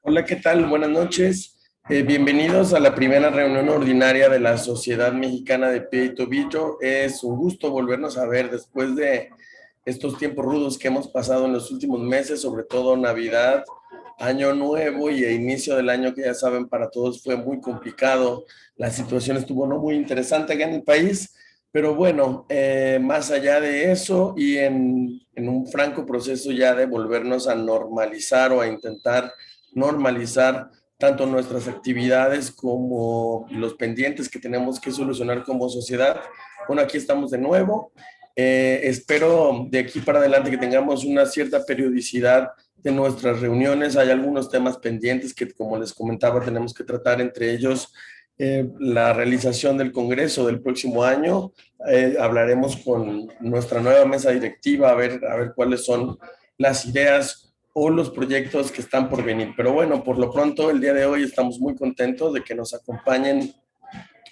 Hola, ¿qué tal? Buenas noches. Bienvenidos a la primera reunión ordinaria de la Sociedad Mexicana de Pie y Tobillo. Es un gusto volvernos a ver después de estos tiempos rudos que hemos pasado en los últimos meses, sobre todo Navidad, Año Nuevo y el inicio del año, que ya saben, para todos fue muy complicado. La situación estuvo no muy interesante acá en el país, pero bueno, más allá de eso y en un franco proceso ya de volvernos a normalizar o a intentar normalizar tanto nuestras actividades como los pendientes que tenemos que solucionar como sociedad. Bueno, aquí estamos de nuevo. Espero de aquí para adelante que tengamos una cierta periodicidad de nuestras reuniones. Hay algunos temas pendientes que, como les comentaba, tenemos que tratar, entre ellos la realización del Congreso del próximo año. Hablaremos con nuestra nueva mesa directiva a ver cuáles son las ideas o los proyectos que están por venir. Pero bueno, por lo pronto, el día de hoy estamos muy contentos de que nos acompañen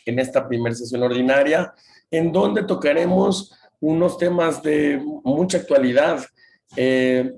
en esta primera sesión ordinaria, en donde tocaremos unos temas de mucha actualidad. Eh,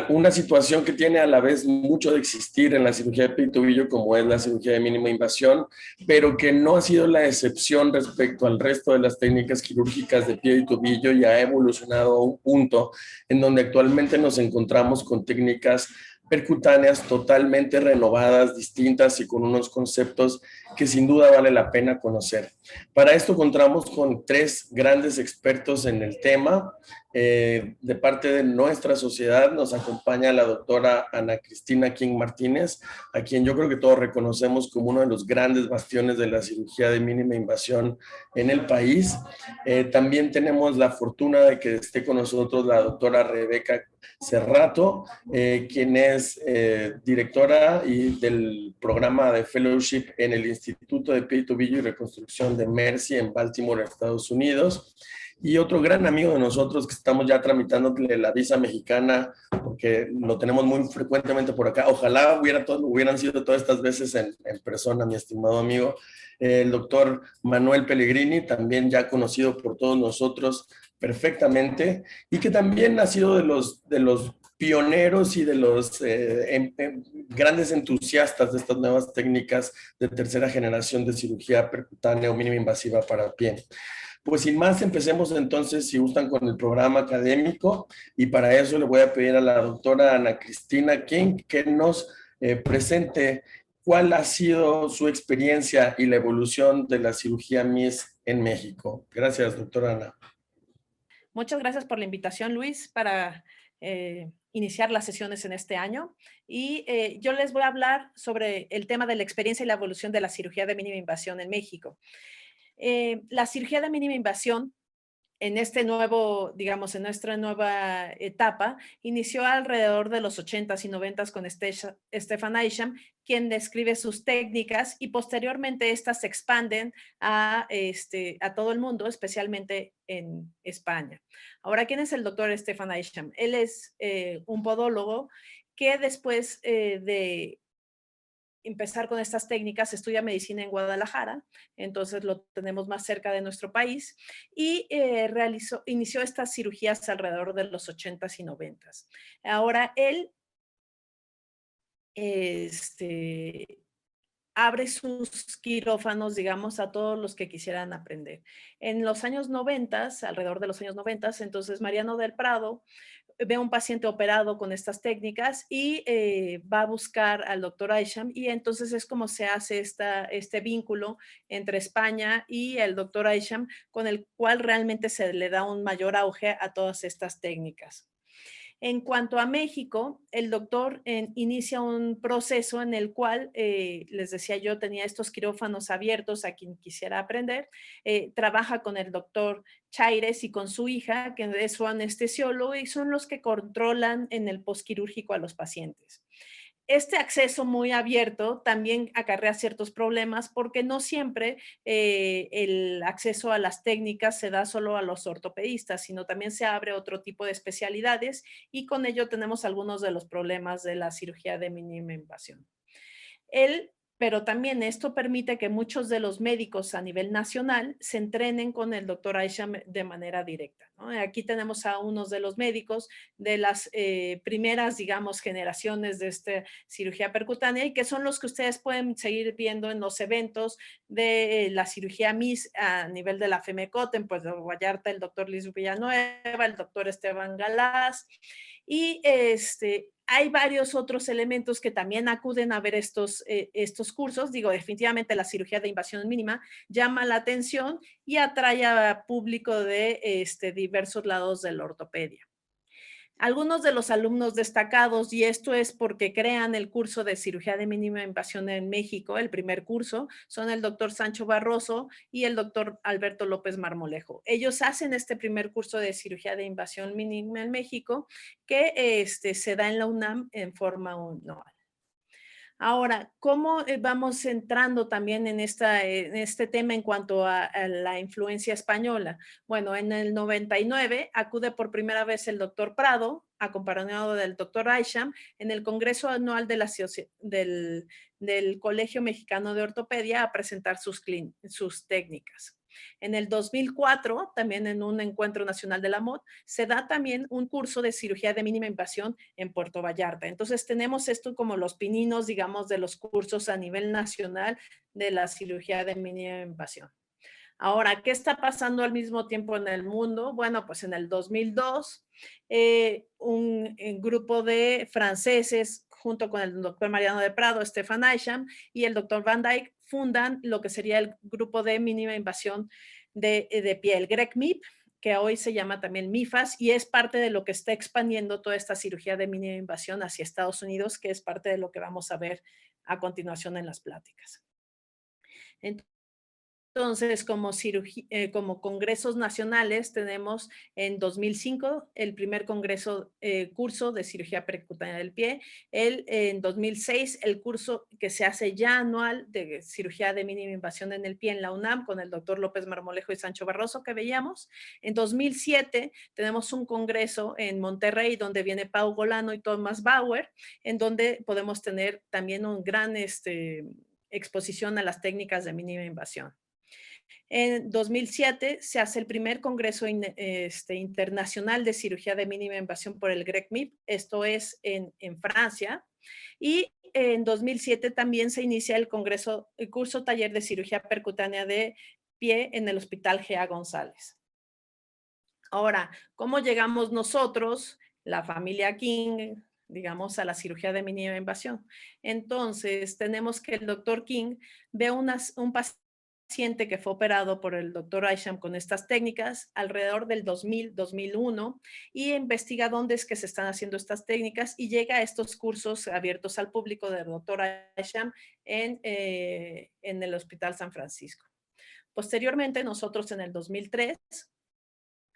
una situación que tiene a la vez mucho de existir en la cirugía de pie y tobillo, como es la cirugía de mínima invasión, pero que no ha sido la excepción respecto al resto de las técnicas quirúrgicas de pie y tobillo y ha evolucionado a un punto en donde actualmente nos encontramos con técnicas percutáneas totalmente renovadas, distintas y con unos conceptos que sin duda vale la pena conocer. Para esto contamos con tres grandes expertos en el tema. De parte de nuestra sociedad nos acompaña la doctora Ana Cristina King Martínez, a quien yo creo que todos reconocemos como uno de los grandes bastiones de la cirugía de mínima invasión en el país. También tenemos la fortuna de que esté con nosotros la doctora Rebeca Cerrato, quien es directora del programa de fellowship en el Instituto de Pie y Tobillo y Reconstrucción de Mercy en Baltimore, Estados Unidos. Y otro gran amigo de nosotros que estamos ya tramitando la visa mexicana, porque lo tenemos muy frecuentemente por acá. Ojalá hubieran sido todas estas veces en persona, mi estimado amigo. El doctor Manuel Pellegrini, también ya conocido por todos nosotros perfectamente, y que también ha sido de los pioneros y de los grandes entusiastas de estas nuevas técnicas de tercera generación de cirugía percutánea o mínima invasiva para pie. Pues sin más, empecemos entonces, si gustan, con el programa académico, y para eso le voy a pedir a la doctora Ana Cristina King que nos presente cuál ha sido su experiencia y la evolución de la cirugía MIS en México. Gracias, doctora Ana. Muchas gracias por la invitación, Luis, para iniciar las sesiones en este año. Y yo les voy a hablar sobre el tema de la experiencia y la evolución de la cirugía de mínima invasión en México. La cirugía de mínima invasión en este nuevo, digamos, en nuestra nueva etapa, inició alrededor de los 80s y 90s con Stefan Eysham, quien describe sus técnicas y posteriormente estas se expanden a todo el mundo, especialmente en España. Ahora, ¿quién es el doctor Stefan Eysham? Él es un podólogo que después de empezar con estas técnicas, estudia medicina en Guadalajara, entonces lo tenemos más cerca de nuestro país, y inició estas cirugías alrededor de los 80s y 90s. Ahora él este, abre sus quirófanos, digamos, a todos los que quisieran aprender. En los años 90, alrededor de los años 90, entonces Mariano del Prado ve a un paciente operado con estas técnicas y va a buscar al doctor Eysham, y entonces es como se hace este vínculo entre España y el doctor Eysham, con el cual realmente se le da un mayor auge a todas estas técnicas. En cuanto a México, el doctor inicia un proceso en el cual, les decía yo, tenía estos quirófanos abiertos a quien quisiera aprender. Trabaja con el doctor Chaires y con su hija, que es su anestesiólogo, y son los que controlan en el postquirúrgico a los pacientes. Este acceso muy abierto también acarrea ciertos problemas porque no siempre el acceso a las técnicas se da solo a los ortopedistas, sino también se abre otro tipo de especialidades, y con ello tenemos algunos de los problemas de la cirugía de mínima invasión. Él pero también esto permite que muchos de los médicos a nivel nacional se entrenen con el doctor Aisham de manera directa, ¿no? Aquí tenemos a unos de los médicos de las primeras, digamos, generaciones de esta cirugía percutánea y que son los que ustedes pueden seguir viendo en los eventos de la cirugía MIS a nivel de la FEMECOT, en Puerto Vallarta, el doctor Luis Villanueva, el doctor Esteban Galás, y hay varios otros elementos que también acuden a ver estos cursos. Digo, definitivamente la cirugía de invasión mínima llama la atención y atrae a público de diversos lados de la ortopedia. Algunos de los alumnos destacados, y esto es porque crean el curso de cirugía de mínima invasión en México, el primer curso, son el doctor Sancho Barroso y el doctor Alberto López Marmolejo. Ellos hacen este primer curso de cirugía de invasión mínima en México que se da en la UNAM en forma anual. Ahora, ¿cómo vamos entrando también en este tema en cuanto a la influencia española? Bueno, en el 99 acude por primera vez el doctor Prado, acompañado del doctor Aisham, en el Congreso Anual de del Colegio Mexicano de Ortopedia a presentar sus técnicas. En el 2004, también en un encuentro nacional de la MOD, se da también un curso de cirugía de mínima invasión en Puerto Vallarta. Entonces tenemos esto como los pininos, digamos, de los cursos a nivel nacional de la cirugía de mínima invasión. Ahora, ¿qué está pasando al mismo tiempo en el mundo? Bueno, pues en el 2002, un grupo de franceses, junto con el doctor Mariano de Prado, Stefan Aisham y el doctor Van Dyck, fundan lo que sería el grupo de mínima invasión de piel, GREC-MIP, que hoy se llama también MIFAS, y es parte de lo que está expandiendo toda esta cirugía de mínima invasión hacia Estados Unidos, que es parte de lo que vamos a ver a continuación en las pláticas. Entonces, como congresos nacionales, tenemos en 2005 el primer curso de cirugía percutánea del pie, en 2006 el curso que se hace ya anual de cirugía de mínima invasión en el pie en la UNAM con el doctor López Marmolejo y Sancho Barroso que veíamos. En 2007 tenemos un congreso en Monterrey donde viene Pau Golano y Thomas Bauer, en donde podemos tener también un gran exposición a las técnicas de mínima invasión. En 2007 se hace el primer Congreso Internacional de Cirugía de Mínima Invasión por el GREC-MIP, esto es en Francia, y en 2007 también se inicia el curso taller de cirugía percutánea de pie en el Hospital G.A. González. Ahora, ¿cómo llegamos nosotros, la familia King, digamos, a la cirugía de mínima invasión? Entonces, tenemos que el doctor King ve un paciente que fue operado por el doctor Aisham con estas técnicas alrededor del 2000-2001 y investiga dónde es que se están haciendo estas técnicas y llega a estos cursos abiertos al público del doctor Aisham en el Hospital San Francisco. Posteriormente, nosotros en el 2003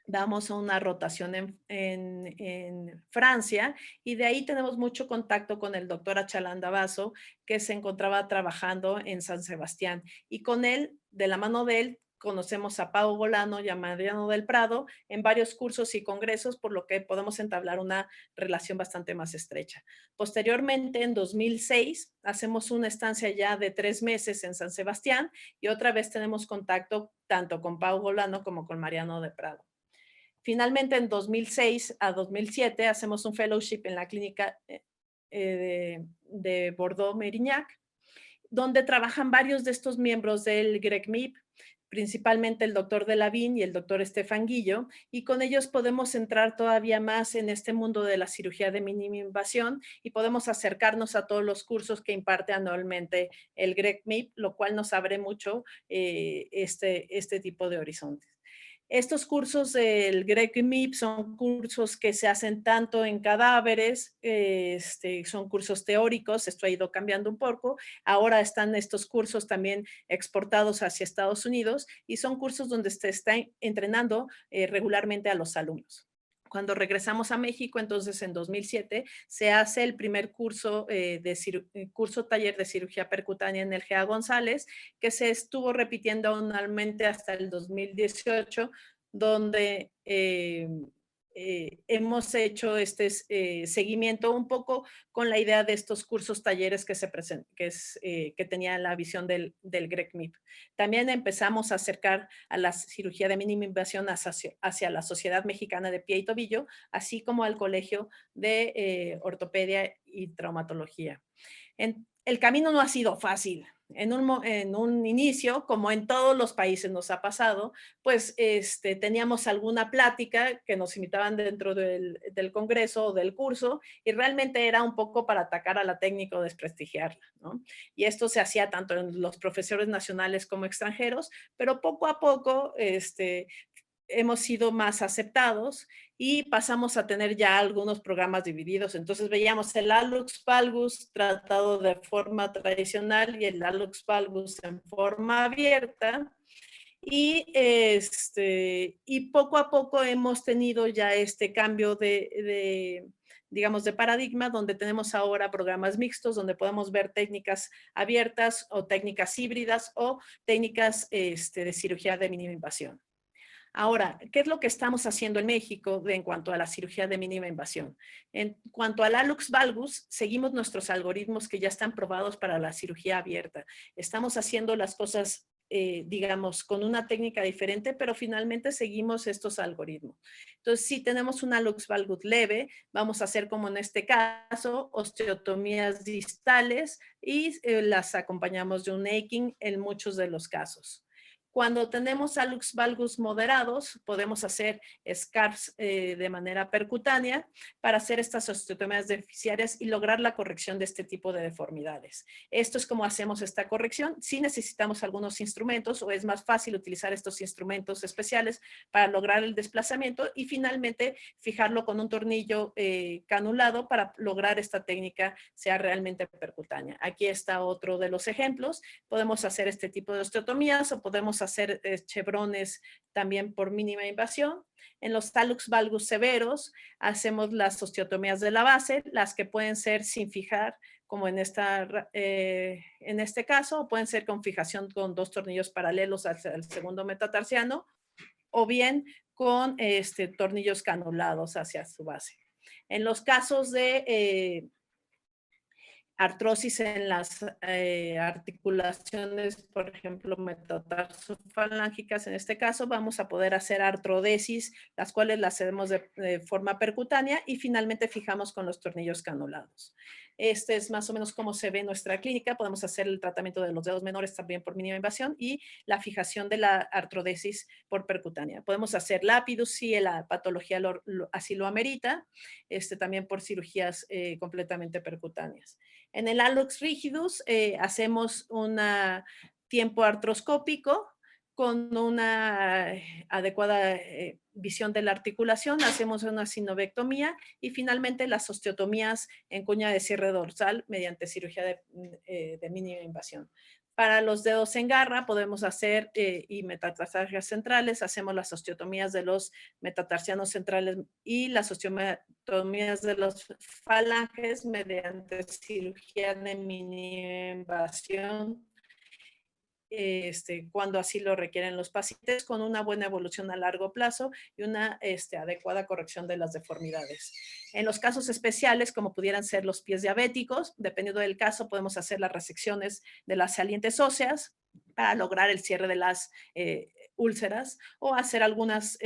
damos a una rotación en Francia y de ahí tenemos mucho contacto con el doctor Achalanda Basso, que se encontraba trabajando en San Sebastián. Y con él, de la mano de él, conocemos a Pau Golano y a Mariano del Prado en varios cursos y congresos, por lo que podemos entablar una relación bastante más estrecha. Posteriormente, en 2006, hacemos una estancia ya de 3 meses en San Sebastián y otra vez tenemos contacto tanto con Pau Golano como con Mariano del Prado. Finalmente, en 2006 a 2007 hacemos un fellowship en la clínica de Bordeaux-Mérignac, donde trabajan varios de estos miembros del GREC-MIP, principalmente el doctor Delavín y el doctor Estefan Guillo, y con ellos podemos entrar todavía más en este mundo de la cirugía de mínima invasión y podemos acercarnos a todos los cursos que imparte anualmente el GREC-MIP, lo cual nos abre mucho este tipo de horizontes. Estos cursos del GREC-MIP son cursos que se hacen tanto en cadáveres, son cursos teóricos, esto ha ido cambiando un poco. Ahora están estos cursos también exportados hacia Estados Unidos y son cursos donde se está entrenando regularmente a los alumnos. Cuando regresamos a México, entonces en 2007, se hace el primer curso taller de cirugía percutánea en el G.A. González, que se estuvo repitiendo anualmente hasta el 2018, donde hemos hecho este seguimiento un poco con la idea de estos cursos, talleres que tenía la visión del GRECMIP. También empezamos a acercar a la cirugía de mínima invasión hacia la Sociedad Mexicana de Pie y Tobillo, así como al Colegio de Ortopedia y Traumatología. El camino no ha sido fácil. En un inicio, como en todos los países nos ha pasado, pues teníamos alguna plática que nos invitaban dentro del congreso o del curso y realmente era un poco para atacar a la técnica o desprestigiarla, ¿no? Y esto se hacía tanto en los profesores nacionales como extranjeros, pero poco a poco hemos sido más aceptados y pasamos a tener ya algunos programas divididos. Entonces veíamos el Hallux valgus tratado de forma tradicional y el Hallux valgus en forma abierta. Y poco a poco hemos tenido ya este cambio digamos, de paradigma, donde tenemos ahora programas mixtos, donde podemos ver técnicas abiertas o técnicas híbridas o técnicas de cirugía de mínima invasión. Ahora, ¿qué es lo que estamos haciendo en México en cuanto a la cirugía de mínima invasión? En cuanto al Hallux valgus, seguimos nuestros algoritmos que ya están probados para la cirugía abierta. Estamos haciendo las cosas, digamos, con una técnica diferente, pero finalmente seguimos estos algoritmos. Entonces, si tenemos un Hallux valgus leve, vamos a hacer como en este caso, osteotomías distales y las acompañamos de un aching en muchos de los casos. Cuando tenemos hallux valgus moderados, podemos hacer SCARFs de manera percutánea para hacer estas osteotomías deficiarias y lograr la corrección de este tipo de deformidades. Esto es como hacemos esta corrección. Sí necesitamos algunos instrumentos o es más fácil utilizar estos instrumentos especiales para lograr el desplazamiento y finalmente fijarlo con un tornillo canulado para lograr esta técnica sea realmente percutánea. Aquí está otro de los ejemplos. Podemos hacer este tipo de osteotomías o podemos hacer chevrones también por mínima invasión. En los hallux valgus severos hacemos las osteotomías de la base, las que pueden ser sin fijar, como en este caso, o pueden ser con fijación con 2 tornillos paralelos al segundo metatarsiano, o bien con tornillos canulados hacia su base. En los casos de artrosis en las articulaciones, por ejemplo, metatarsofalángicas. En este caso, vamos a poder hacer artrodesis, las cuales las hacemos de forma percutánea y finalmente fijamos con los tornillos canulados. Este es más o menos cómo se ve en nuestra clínica. Podemos hacer el tratamiento de los dedos menores también por mínima invasión y la fijación de la artrodesis por percutánea. Podemos hacer lápidus si la patología así lo amerita, también por cirugías completamente percutáneas. En el hallux rigidus hacemos un tiempo artroscópico con una adecuada visión de la articulación, hacemos una sinovectomía y finalmente las osteotomías en cuña de cierre dorsal mediante cirugía de mínima invasión. Para los dedos en garra podemos hacer y metatarsianos centrales, hacemos las osteotomías de los metatarsianos centrales y las osteotomías de los falanges mediante cirugía de mínima invasión cuando así lo requieren los pacientes, con una buena evolución a largo plazo y una adecuada corrección de las deformidades. En los casos especiales, como pudieran ser los pies diabéticos, dependiendo del caso, podemos hacer las resecciones de las salientes óseas para lograr el cierre de las úlceras o hacer algunos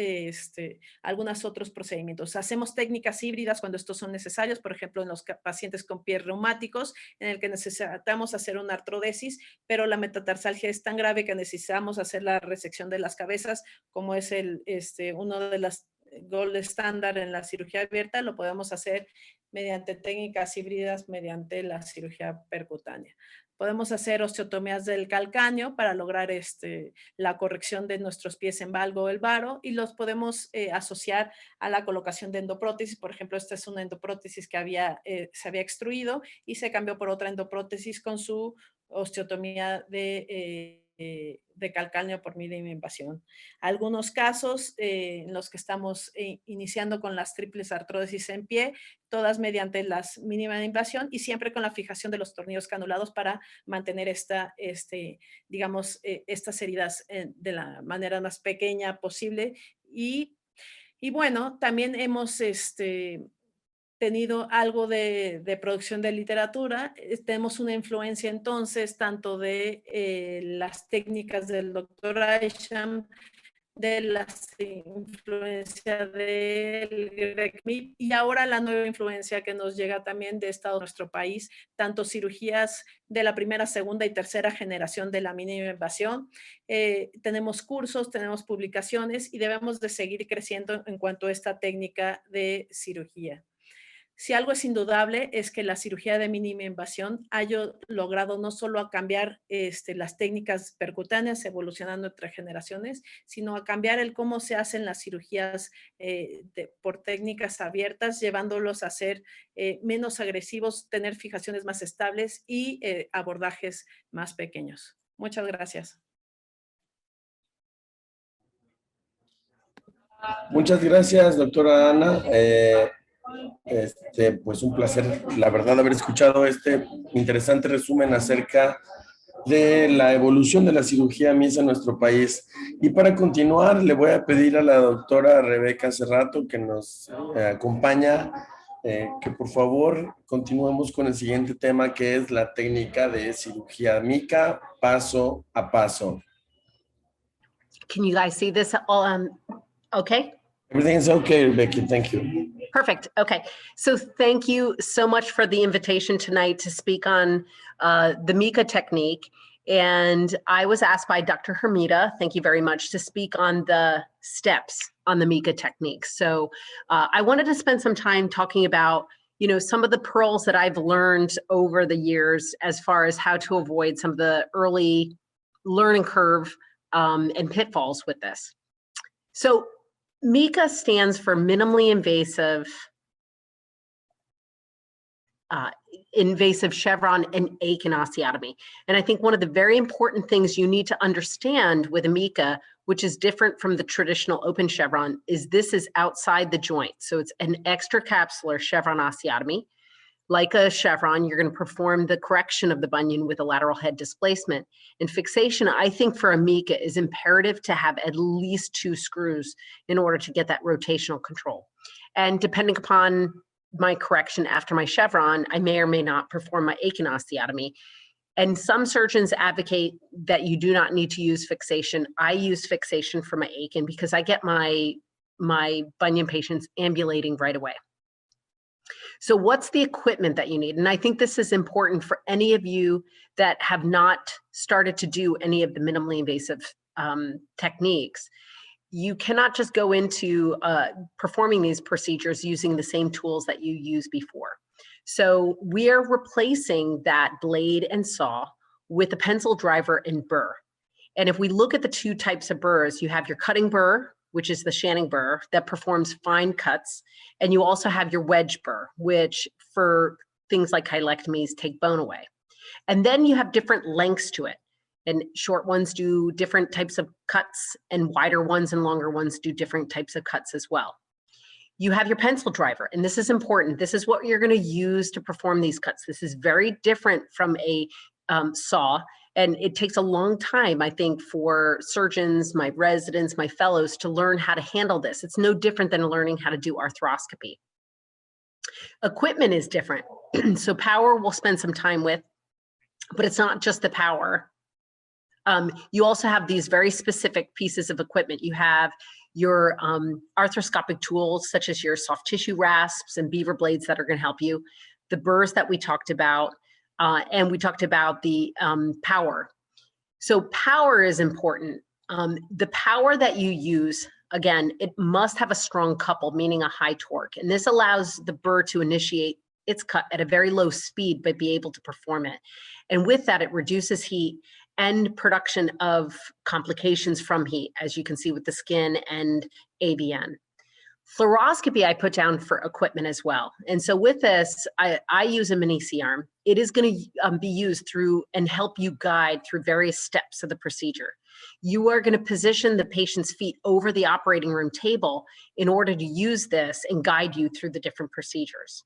otros procedimientos. Hacemos técnicas híbridas cuando estos son necesarios, por ejemplo, en los pacientes con pies reumáticos, en el que necesitamos hacer una artrodesis, pero la metatarsalgia es tan grave que necesitamos hacer la resección de las cabezas, como es uno de las gold estándar en la cirugía abierta, lo podemos hacer mediante técnicas híbridas, mediante la cirugía percutánea. Podemos hacer osteotomías del calcáneo para lograr la corrección de nuestros pies en valgo o el varo y los podemos asociar a la colocación de endoprótesis. Por ejemplo, esta es una endoprótesis que se había extruido y se cambió por otra endoprótesis con su osteotomía de calcáneo por mínima invasión. Algunos casos en los que estamos iniciando con las triples artrodesis en pie, todas mediante las mínima invasión y siempre con la fijación de los tornillos canulados para mantener digamos, estas heridas de la manera más pequeña posible y Y bueno, también hemos tenido algo de producción de literatura. Tenemos una influencia entonces tanto de las técnicas del doctor Isham, de las influencias del Greg Mead y ahora la nueva influencia que nos llega también de Estado de nuestro país, tanto cirugías de la primera, segunda y tercera generación de la mínima invasión. Tenemos cursos, tenemos publicaciones y debemos de seguir creciendo en cuanto a esta técnica de cirugía. Si algo es indudable es que la cirugía de mínima invasión ha logrado no solo a cambiar las técnicas percutáneas evolucionando entre generaciones, sino a cambiar el cómo se hacen las cirugías por técnicas abiertas, llevándolos a ser menos agresivos, tener fijaciones más estables y abordajes más pequeños. Muchas gracias. Muchas gracias, doctora Ana. Pues un placer, la verdad, haber escuchado este interesante resumen acerca de la evolución de la cirugía MIS en nuestro país. Y para continuar, le voy a pedir a la doctora Rebeca Cerrato, que nos acompaña, que por favor continuemos con el siguiente tema, que es la técnica de cirugía MICA paso a paso. Can you guys see this? Okay. Everything is okay, Becky. Thank you. Perfect. Okay. So thank you so much for the invitation tonight to speak on the MICA technique. And I was asked by Dr. Hermida, thank you very much, to speak on the steps on the MICA technique. So I wanted to spend some time talking about, you know, some of the pearls that I've learned over the years as far as how to avoid some of the early learning curve and pitfalls with this. So MICA stands for minimally invasive invasive chevron and Aiken osteotomy. And I think one of the very important things you need to understand with a MICA, which is different from the traditional open chevron, is this is outside the joint. So it's an extracapsular chevron osteotomy. Like a chevron, you're going to perform the correction of the bunion with a lateral head displacement. And fixation, I think for a MICA, is imperative to have at least 2 screws in order to get that rotational control. And depending upon my correction after my chevron, I may or may not perform my Aiken osteotomy. And some surgeons advocate that you do not need to use fixation. I use fixation for my Aiken because I get my bunion patients ambulating right away. So what's the equipment that you need? And I think this is important for any of you that have not started to do any of the minimally invasive techniques. You cannot just go into performing these procedures using the same tools that you used before. So we are replacing that blade and saw with a pencil driver and burr. And if we look at the 2 types of burrs, you have your cutting burr, which is the Shanning burr that performs fine cuts. And you also have your wedge burr, which for things like hylectomies take bone away. And then you have different lengths to it. And short ones do different types of cuts, and wider ones and longer ones do different types of cuts as well. You have your pencil driver, and this is important. This is what you're going to use to perform these cuts. This is very different from a saw. And it takes a long time, I think, for surgeons, my residents, my fellows to learn how to handle this. It's no different than learning how to do arthroscopy. Equipment is different. So power we'll spend some time with, but it's not just the power. You also have these very specific pieces of equipment. You have your arthroscopic tools, such as your soft tissue rasps and beaver blades that are going to help you, the burrs that we talked about, and we talked about the power. So power is important. The power that you use, again, it must have a strong couple, meaning a high torque. And this allows the burr to initiate its cut at a very low speed, but be able to perform it. And with that, it reduces heat and production of complications from heat, as you can see with the skin and ABN. Fluoroscopy I put down for equipment as well. And so with this, I use a mini C-arm. It is going to be used through and help you guide through various steps of the procedure. You are going to position the patient's feet over the operating room table in order to use this and guide you through the different procedures.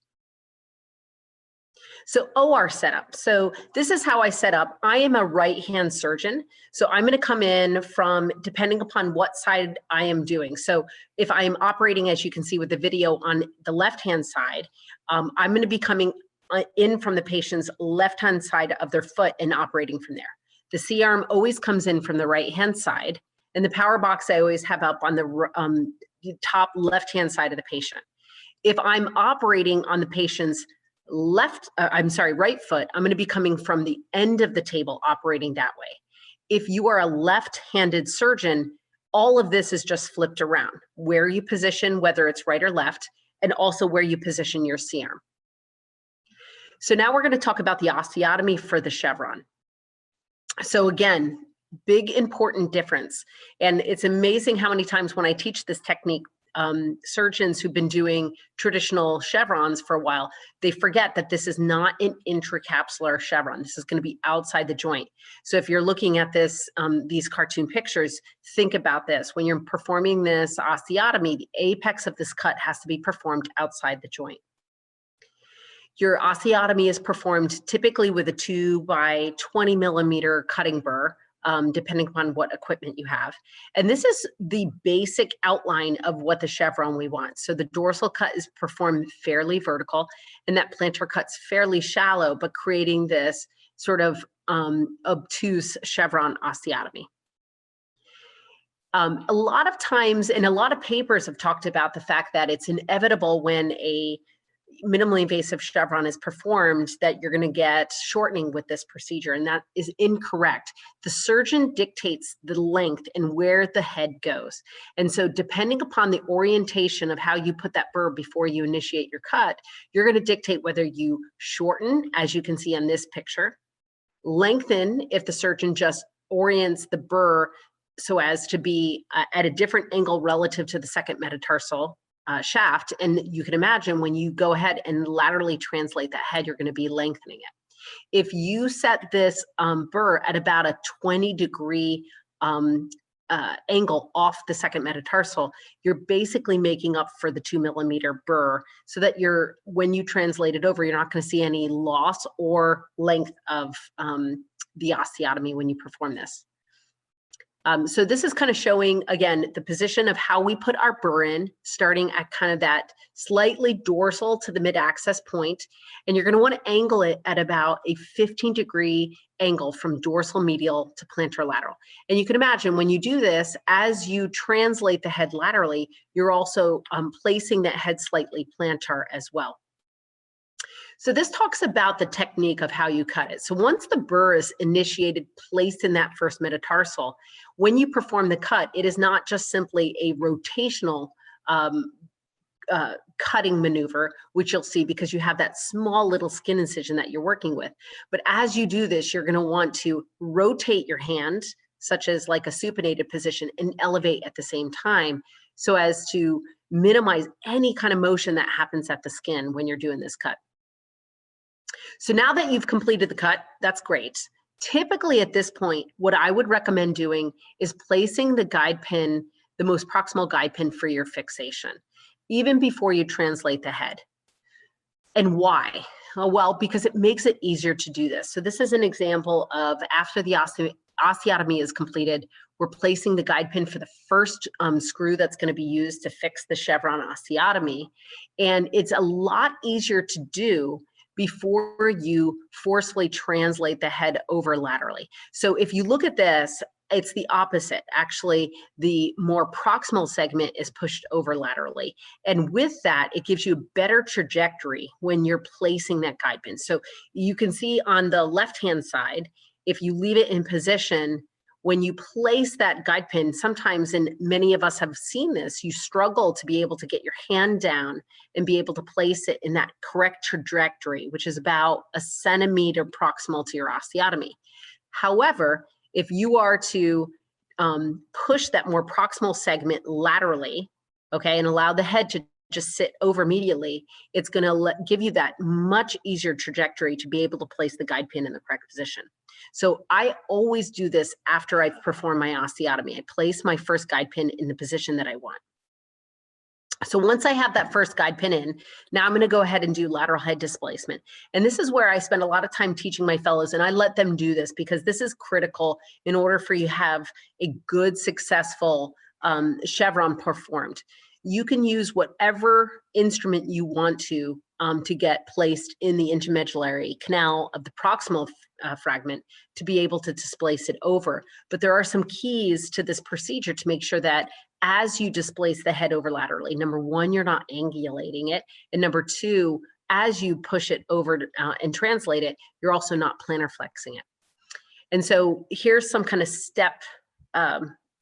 So OR setup. So this is how I set up. I am a right-hand surgeon. So I'm going to come in from, depending upon what side I am doing. So if I am operating, as you can see with the video, on the left-hand side, I'm going to be coming in from the patient's left-hand side of their foot and operating from there. The C-arm always comes in from the right-hand side, and the power box I always have up on the top left-hand side of the patient. If I'm operating on the patient's right foot, I'm going to be coming from the end of the table operating that way. If you are a left-handed surgeon, all of this is just flipped around, where you position, whether it's right or left, and also where you position your C-arm. So now we're going to talk about the osteotomy for the chevron. So again, big important difference. And it's amazing how many times when I teach this technique, surgeons who've been doing traditional chevrons for a while, they forget that this is not an intracapsular chevron. This is going to be outside the joint. So if you're looking at this, these cartoon pictures, think about this. When you're performing this osteotomy, the apex of this cut has to be performed outside the joint. Your osteotomy is performed typically with a 2 by 20 millimeter cutting burr, depending upon what equipment you have. And this is the basic outline of what the chevron we want. So the dorsal cut is performed fairly vertical, and that plantar cut's fairly shallow, but creating this sort of obtuse chevron osteotomy. A lot of times, and a lot of papers have talked about the fact that it's inevitable when a minimally invasive chevron is performed that you're going to get shortening with this procedure, and that is incorrect. The surgeon dictates the length and where the head goes. And so depending upon the orientation of how you put that burr before you initiate your cut, you're going to dictate whether you shorten, as you can see on this picture, lengthen if the surgeon just orients the burr so as to be at a different angle relative to the second metatarsal shaft. And you can imagine when you go ahead and laterally translate that head, you're going to be lengthening it. If you set this burr at about a 20-degree angle off the second metatarsal, you're basically making up for the 2 millimeter burr, so that when you translate it over, you're not going to see any loss or length of the osteotomy when you perform this. So this is kind of showing, again, the position of how we put our burr in, starting at kind of that slightly dorsal to the mid-axis point. And you're going to want to angle it at about a 15-degree angle from dorsal medial to plantar lateral. And you can imagine when you do this, as you translate the head laterally, you're also placing that head slightly plantar as well. So this talks about the technique of how you cut it. So once the burr is initiated, placed in that first metatarsal, when you perform the cut, it is not just simply a rotational cutting maneuver, which you'll see because you have that small little skin incision that you're working with. But as you do this, you're going to want to rotate your hand, such as like a supinated position, and elevate at the same time so as to minimize any kind of motion that happens at the skin when you're doing this cut. So now that you've completed the cut, that's great. Typically at this point, what I would recommend doing is placing the guide pin, the most proximal guide pin for your fixation, even before you translate the head. And why? Well, because it makes it easier to do this. So this is an example of after the osteotomy is completed, we're placing the guide pin for the first screw that's going to be used to fix the chevron osteotomy. And it's a lot easier to do before you forcefully translate the head over laterally. So if you look at this, it's the opposite. Actually, the more proximal segment is pushed over laterally. And with that, it gives you a better trajectory when you're placing that guide pin. So you can see on the left-hand side, if you leave it in position, when you place that guide pin, sometimes, and many of us have seen this, you struggle to be able to get your hand down and be able to place it in that correct trajectory, which is about a centimeter proximal to your osteotomy. However, if you are to push that more proximal segment laterally, okay, and allow the head to just sit over medially, it's going to give you that much easier trajectory to be able to place the guide pin in the correct position. So I always do this after I perform my osteotomy. I place my first guide pin in the position that I want. So once I have that first guide pin in, now I'm going to go ahead and do lateral head displacement. And this is where I spend a lot of time teaching my fellows, and I let them do this because this is critical in order for you to have a good, successful chevron performed. You can use whatever instrument you want to get placed in the intermedullary canal of the proximal fragment to be able to displace it over. But there are some keys to this procedure to make sure that as you displace the head over laterally, number one, you're not angulating it. And number two, as you push it over and translate it, you're also not plantar flexing it. And so here's some kind of step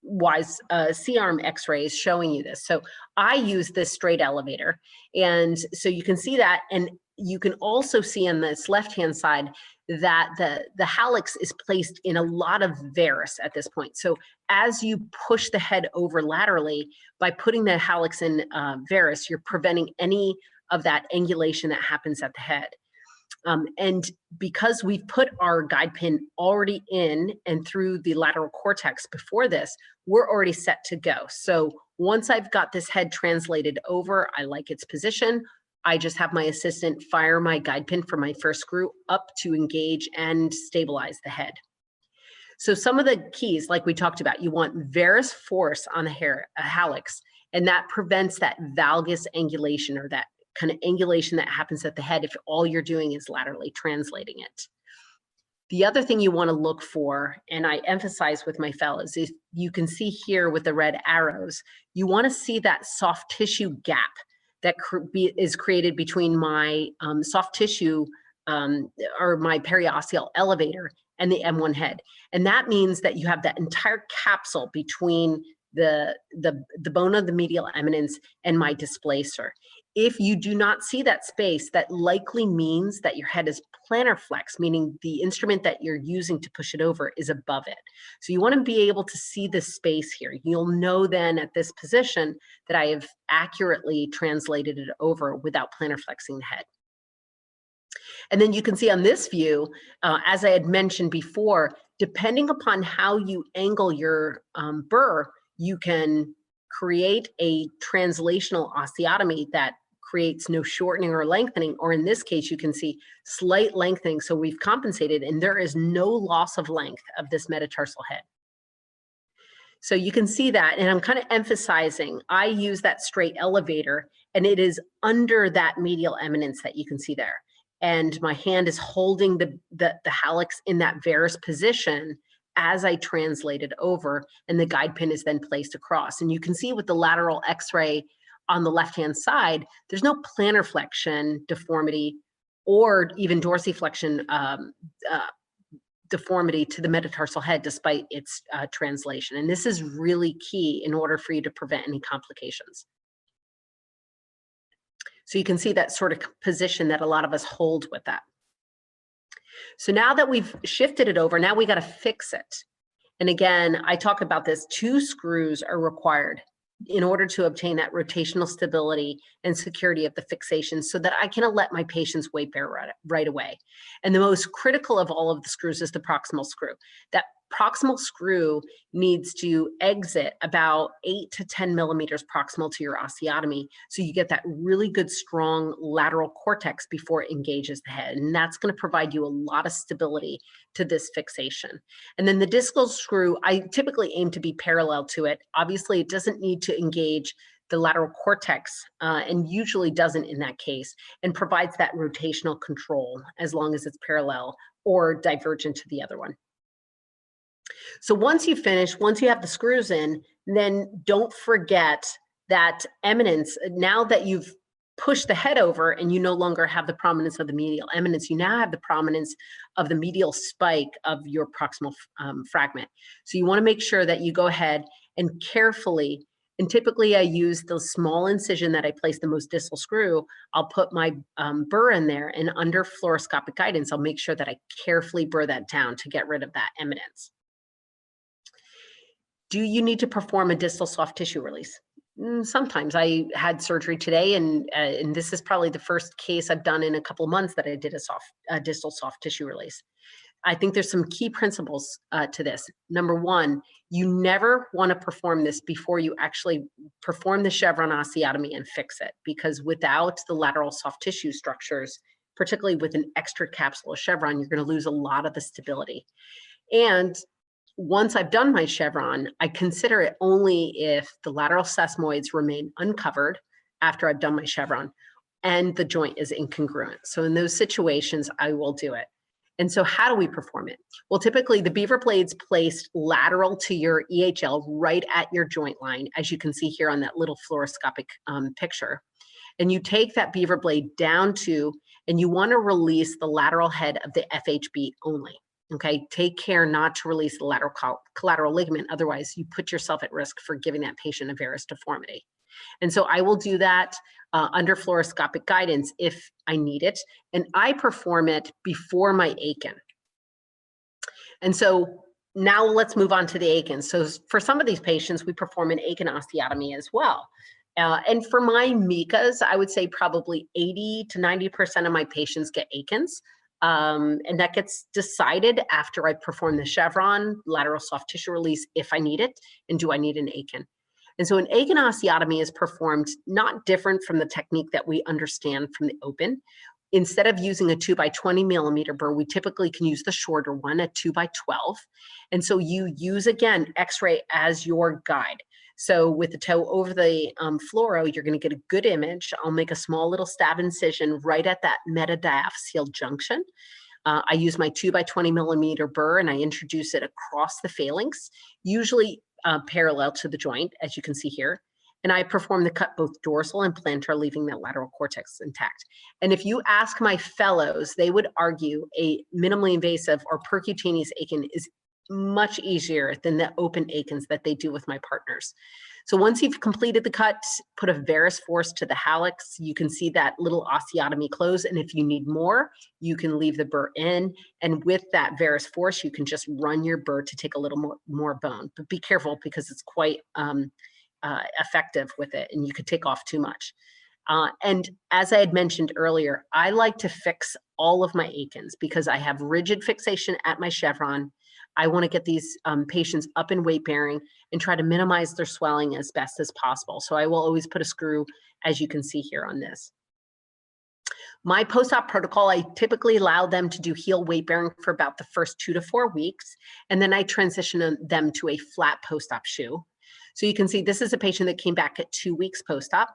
wise C-arm x-rays showing you this. So I use this straight elevator. And so you can see that. And you can also see on this left-hand side that the hallux is placed in a lot of varus at this point. So as you push the head over laterally, by putting the hallux in varus, you're preventing any of that angulation that happens at the head. And because we've put our guide pin already in and through the lateral cortex before this, we're already set to go. So once I've got this head translated over, I like its position, I just have my assistant fire my guide pin for my first screw up to engage and stabilize the head. So some of the keys, like we talked about, you want varus force on the hallux, and that prevents that valgus angulation, or that kind of angulation that happens at the head if all you're doing is laterally translating it. The other thing you want to look for, and I emphasize with my fellows, is you can see here with the red arrows, you want to see that soft tissue gap that is created between my soft tissue or my periosteal elevator and the M1 head. And that means that you have that entire capsule between the bone of the medial eminence and my displacer. If you do not see that space, that likely means that your head is plantar flex, meaning the instrument that you're using to push it over is above it. So you want to be able to see the space here. You'll know then at this position that I have accurately translated it over without plantar flexing the head. And then you can see on this view, as I had mentioned before, depending upon how you angle your burr, you can create a translational osteotomy that creates no shortening or lengthening, or in this case, you can see slight lengthening. So we've compensated, and there is no loss of length of this metatarsal head. So you can see that, and I'm kind of emphasizing, I use that straight elevator, and it is under that medial eminence that you can see there. And my hand is holding the hallux in that varus position as I translate it over, and the guide pin is then placed across. And you can see with the lateral x-ray on the left-hand side, there's no plantar flexion deformity or even dorsiflexion deformity to the metatarsal head despite its translation. And this is really key in order for you to prevent any complications. So you can see that sort of position that a lot of us hold with that. So now that we've shifted it over, now we got to fix it. And again, I talk about this, 2 screws are required in order to obtain that rotational stability and security of the fixation so that I can let my patient's weight bear right away. And the most critical of all of the screws is the proximal screw. That proximal screw needs to exit about 8 to 10 millimeters proximal to your osteotomy, so you get that really good, strong lateral cortex before it engages the head. And that's going to provide you a lot of stability to this fixation. And then the distal screw, I typically aim to be parallel to it. Obviously, it doesn't need to engage the lateral cortex, and usually doesn't in that case, and provides that rotational control as long as it's parallel or divergent to the other one. So once you finish, once you have the screws in, then don't forget that eminence. Now that you've pushed the head over and you no longer have the prominence of the medial eminence, you now have the prominence of the medial spike of your proximal fragment. So you want to make sure that you go ahead and carefully, and typically I use the small incision that I place the most distal screw, I'll put my burr in there, and under fluoroscopic guidance, I'll make sure that I carefully burr that down to get rid of that eminence. Do you need to perform a distal soft tissue release? Sometimes. I had surgery today, and this is probably the first case I've done in a couple of months that I did a distal soft tissue release. I think there's some key principles to this. Number one, you never want to perform this before you actually perform the chevron osteotomy and fix it, because without the lateral soft tissue structures, particularly with an extra capsular chevron, you're going to lose a lot of the stability. And once I've done my chevron, I consider it only if the lateral sesamoids remain uncovered after I've done my chevron and the joint is incongruent. So in those situations, I will do it. And so how do we perform it? Well, typically the beaver blade's placed lateral to your EHL right at your joint line, as you can see here on that little fluoroscopic picture. And you take that beaver blade down to, and you want to release the lateral head of the FHB only. Okay, take care not to release the lateral collateral ligament. Otherwise, you put yourself at risk for giving that patient a varus deformity. And so I will do that under fluoroscopic guidance if I need it. And I perform it before my Aiken. And so now let's move on to the Aiken. So for some of these patients, we perform an Aiken osteotomy as well. And for my MICAs, I would say probably 80 to 90% of my patients get Aikens. And that gets decided after I perform the chevron, lateral soft tissue release, if I need it, and do I need an Aiken. And so an Aiken osteotomy is performed not different from the technique that we understand from the open. Instead of using a 2x20 millimeter burr, we typically can use the shorter one, a 2x12. And so you use, again, X-ray as your guide. So with the toe over the fluoro, you're going to get a good image. I'll make a small little stab incision right at that metadiaphyseal junction. I use my 2x20 millimeter burr and I introduce it across the phalanx, usually parallel to the joint, as you can see here. And I perform the cut both dorsal and plantar, leaving that lateral cortex intact. And if you ask my fellows, they would argue a minimally invasive or percutaneous Aiken is much easier than the open Aikens that they do with my partners. So once you've completed the cut, put a varus force to the hallux, you can see that little osteotomy close. And if you need more, you can leave the burr in. And with that varus force, you can just run your burr to take a little more bone. But be careful because it's quite effective with it and you could take off too much. And as I had mentioned earlier, I like to fix all of my Aikens because I have rigid fixation at my chevron. I want to get these patients up in weight bearing and try to minimize their swelling as best as possible. So I will always put a screw, as you can see here on this. My post-op protocol, I typically allow them to do heel weight bearing for about the first 2 to 4 weeks. And then I transition them to a flat post-op shoe. So you can see this is a patient that came back at 2 weeks post-op.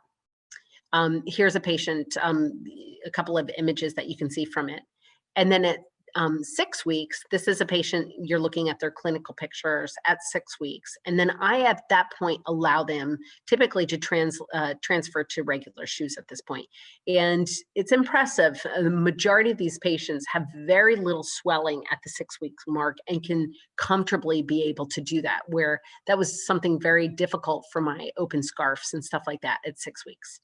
Here's a patient, a couple of images that you can see from it. And then at 6 weeks, this is a patient, you're looking at their clinical pictures at 6 weeks. And then I, at that point, allow them typically to transfer to regular shoes at this point. And it's impressive. The majority of these patients have very little swelling at the 6 weeks mark and can comfortably be able to do that, where that was something very difficult for my open scarves and stuff like that at 6 weeks.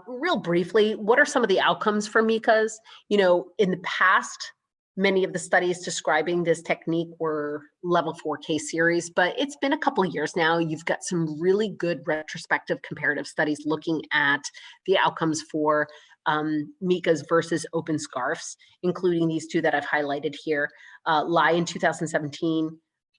Real briefly, what are some of the outcomes for MICAs? You know, in the past, many of the studies describing this technique were level 4 case series, but it's been a couple of years now. You've got some really good retrospective comparative studies looking at the outcomes for MICAs versus open scarves, including these two that I've highlighted here. Lai in 2017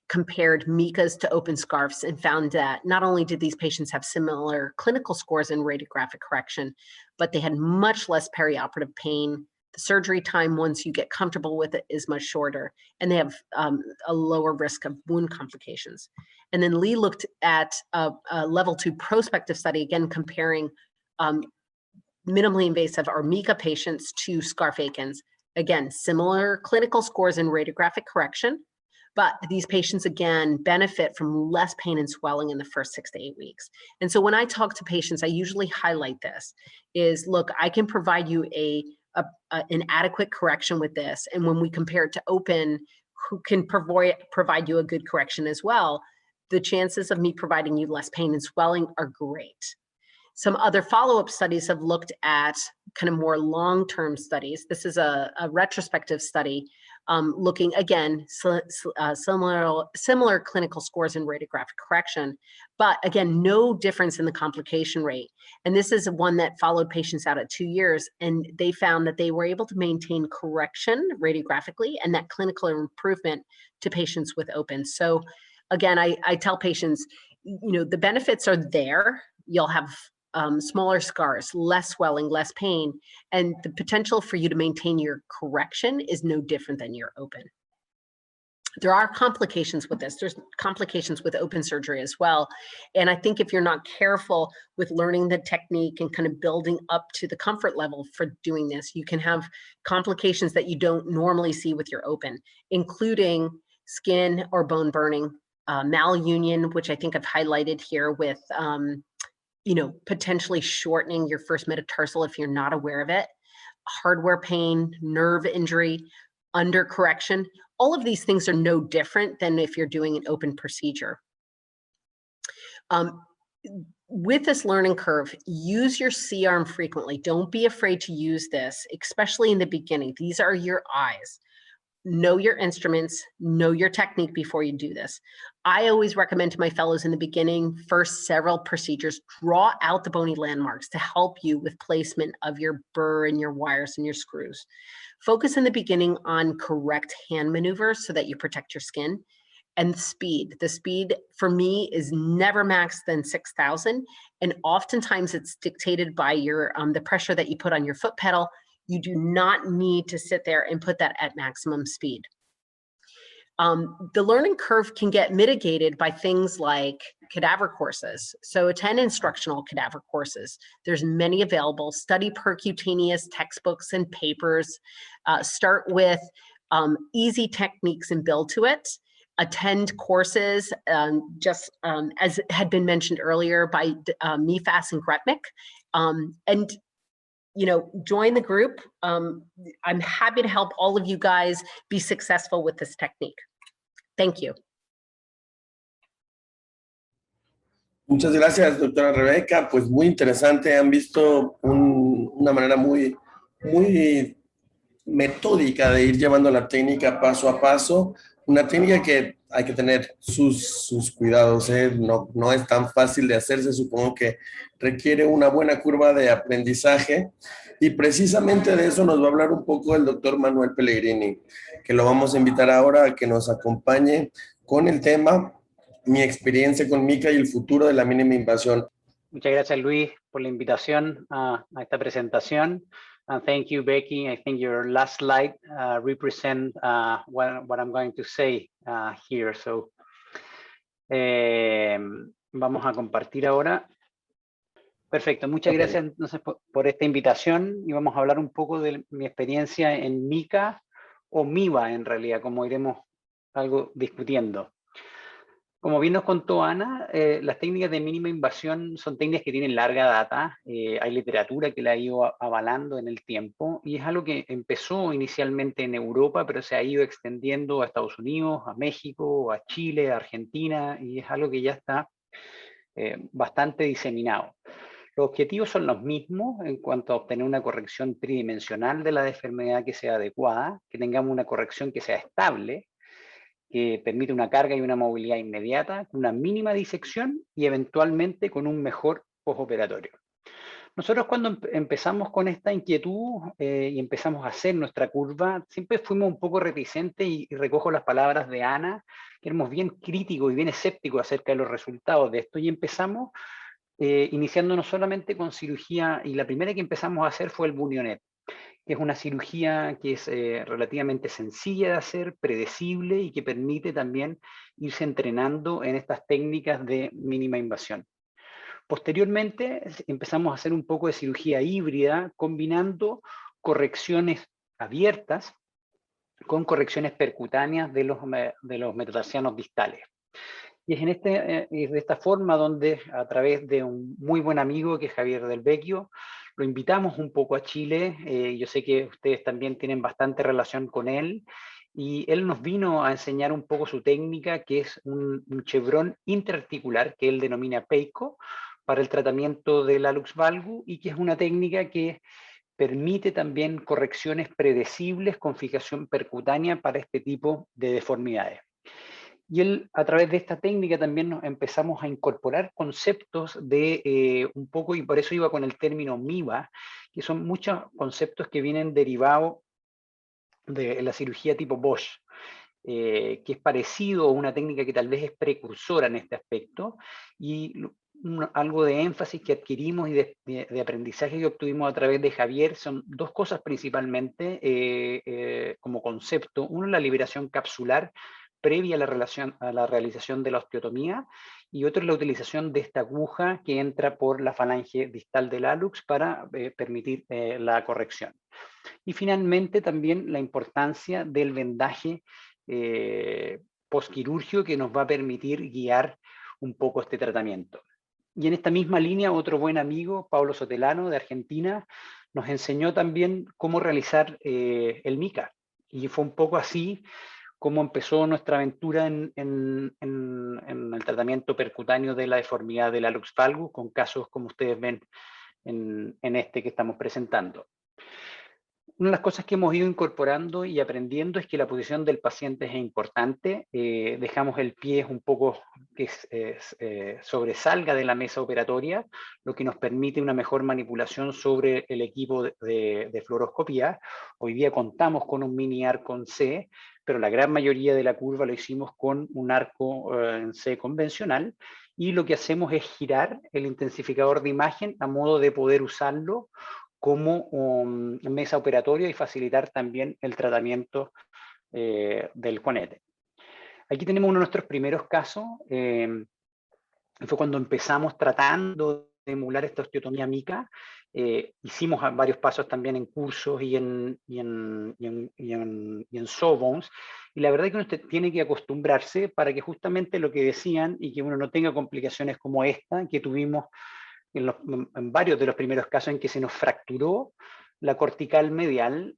compared MICAs to open scarves and found that not only did these patients have similar clinical scores in radiographic correction, but they had much less perioperative pain. The surgery time, once you get comfortable with it, is much shorter, and they have a lower risk of wound complications. And then Lee looked at a level 2 prospective study, again, comparing minimally invasive or MICA patients to scarf Aikens. Again, similar clinical scores in radiographic correction, but these patients, again, benefit from less pain and swelling in the first 6 to 8 weeks. And so when I talk to patients, I usually highlight this, is look, I can provide you an adequate correction with this. And when we compare it to open, who can provide you a good correction as well, the chances of me providing you less pain and swelling are great. Some other follow-up studies have looked at kind of more long-term studies. This is a retrospective study looking, again, similar clinical scores in radiographic correction, but again, no difference in the complication rate. And this is one that followed patients out at 2 years, and they found that they were able to maintain correction radiographically and that clinical improvement to patients with open. So again, I tell patients, the benefits are there. You'll have smaller scars, less swelling, less pain, and the potential for you to maintain your correction is no different than your open. There are complications with this. There's complications with open surgery as well. And I think if you're not careful with learning the technique and kind of building up to the comfort level for doing this, you can have complications that you don't normally see with your open, including skin or bone burning, malunion, which I think I've highlighted here with, potentially shortening your first metatarsal if you're not aware of it, hardware pain, nerve injury, undercorrection. All of these things are no different than if you're doing an open procedure. With this learning curve, use your C-arm frequently. Don't be afraid to use this, especially in the beginning. These are your eyes. Know your instruments, know your technique before you do this. I always recommend to my fellows in the beginning, first several procedures, draw out the bony landmarks to help you with placement of your burr and your wires and your screws. Focus in the beginning on correct hand maneuvers so that you protect your skin. And speed. The speed for me is never max than 6,000. And oftentimes it's dictated by your the pressure that you put on your foot pedal. You do not need to sit there and put that at maximum speed. The learning curve can get mitigated by things like cadaver courses. So attend instructional cadaver courses. There's many available. Study percutaneous textbooks and papers. Start with easy techniques and build to it. Attend courses, as had been mentioned earlier by Mifas and Gretnik. And join the group. I'm happy to help all of you guys be successful with this technique. Thank you. Muchas gracias, doctora Rebeca. Pues muy interesante. Han visto una manera muy metódica de ir llevando la técnica paso a paso. Una técnica que hay que tener sus cuidados, ¿eh? No es tan fácil de hacerse. Supongo que requiere una buena curva de aprendizaje. Y precisamente de eso nos va a hablar un poco el doctor Manuel Pellegrini, que lo vamos a invitar ahora a que nos acompañe con el tema Mi experiencia con Mica y el futuro de la mínima invasión. Muchas gracias, Luis, por la invitación a esta presentación. And thank you, Becky. I think your last slide represent what I'm going to say here. So, vamos a compartir ahora. Perfecto, muchas gracias entonces por esta invitación y vamos a hablar un poco de mi experiencia en Mica o MIVA en realidad, como iremos algo discutiendo. Como bien nos contó Ana, las técnicas de mínima invasión son técnicas que tienen larga data, hay literatura que la ha ido avalando en el tiempo y es algo que empezó inicialmente en Europa, pero se ha ido extendiendo a Estados Unidos, a México, a Chile, a Argentina y es algo que ya está bastante diseminado. Los objetivos son los mismos en cuanto a obtener una corrección tridimensional de la deformidad que sea adecuada, que tengamos una corrección que sea estable, que permite una carga y una movilidad inmediata, una mínima disección y eventualmente con un mejor postoperatorio. Nosotros cuando empezamos con esta inquietud y empezamos a hacer nuestra curva, siempre fuimos un poco reticentes y recojo las palabras de Ana, que éramos bien críticos y bien escépticos acerca de los resultados de esto y empezamos iniciando no solamente con cirugía, y la primera que empezamos a hacer fue el bunionet, que es una cirugía que es relativamente sencilla de hacer, predecible y que permite también irse entrenando en estas técnicas de mínima invasión. Posteriormente empezamos a hacer un poco de cirugía híbrida, combinando correcciones abiertas con correcciones percutáneas de los metatarsianos distales. Y es de esta forma donde, a través de un muy buen amigo que es Javier Del Vecchio, lo invitamos un poco a Chile. Yo sé que ustedes también tienen bastante relación con él. Y él nos vino a enseñar un poco su técnica, que es un chevrón interarticular, que él denomina PEICO, para el tratamiento del hallux valgus, y que es una técnica que permite también correcciones predecibles con fijación percutánea para este tipo de deformidades. Y a través de esta técnica también nos empezamos a incorporar conceptos de un poco, y por eso iba con el término MIVA, que son muchos conceptos que vienen derivados de la cirugía tipo Bosch, que es parecido a una técnica que tal vez es precursora en este aspecto, y algo de énfasis que adquirimos y de aprendizaje que obtuvimos a través de Javier son dos cosas principalmente como concepto. Uno, la liberación capsular previa a la realización de la osteotomía, y otro, la utilización de esta aguja que entra por la falange distal del hallux para permitir la corrección. Y finalmente también la importancia del vendaje postquirúrgico que nos va a permitir guiar un poco este tratamiento. Y en esta misma línea, otro buen amigo, Pablo Sotelano, de Argentina, nos enseñó también cómo realizar el MICA. Y fue un poco así como empezó nuestra aventura en el tratamiento percutáneo de la deformidad del hallux valgus, con casos como ustedes ven en este que estamos presentando. Una de las cosas que hemos ido incorporando y aprendiendo es que la posición del paciente es importante. Dejamos el pie un poco que sobresalga de la mesa operatoria, lo que nos permite una mejor manipulación sobre el equipo de fluoroscopía. Hoy día contamos con un mini arco en C, pero la gran mayoría de la curva lo hicimos con un arco en C convencional, y lo que hacemos es girar el intensificador de imagen a modo de poder usarlo como mesa operatoria y facilitar también el tratamiento del conete. Aquí tenemos uno de nuestros primeros casos. Fue cuando empezamos tratando de emular esta osteotomía MICA. Hicimos varios pasos también en cursos y en Sawbones. Y la verdad es que uno tiene que acostumbrarse para que justamente lo que decían y que uno no tenga complicaciones como esta que tuvimos en varios de los primeros casos en que se nos fracturó la cortical medial,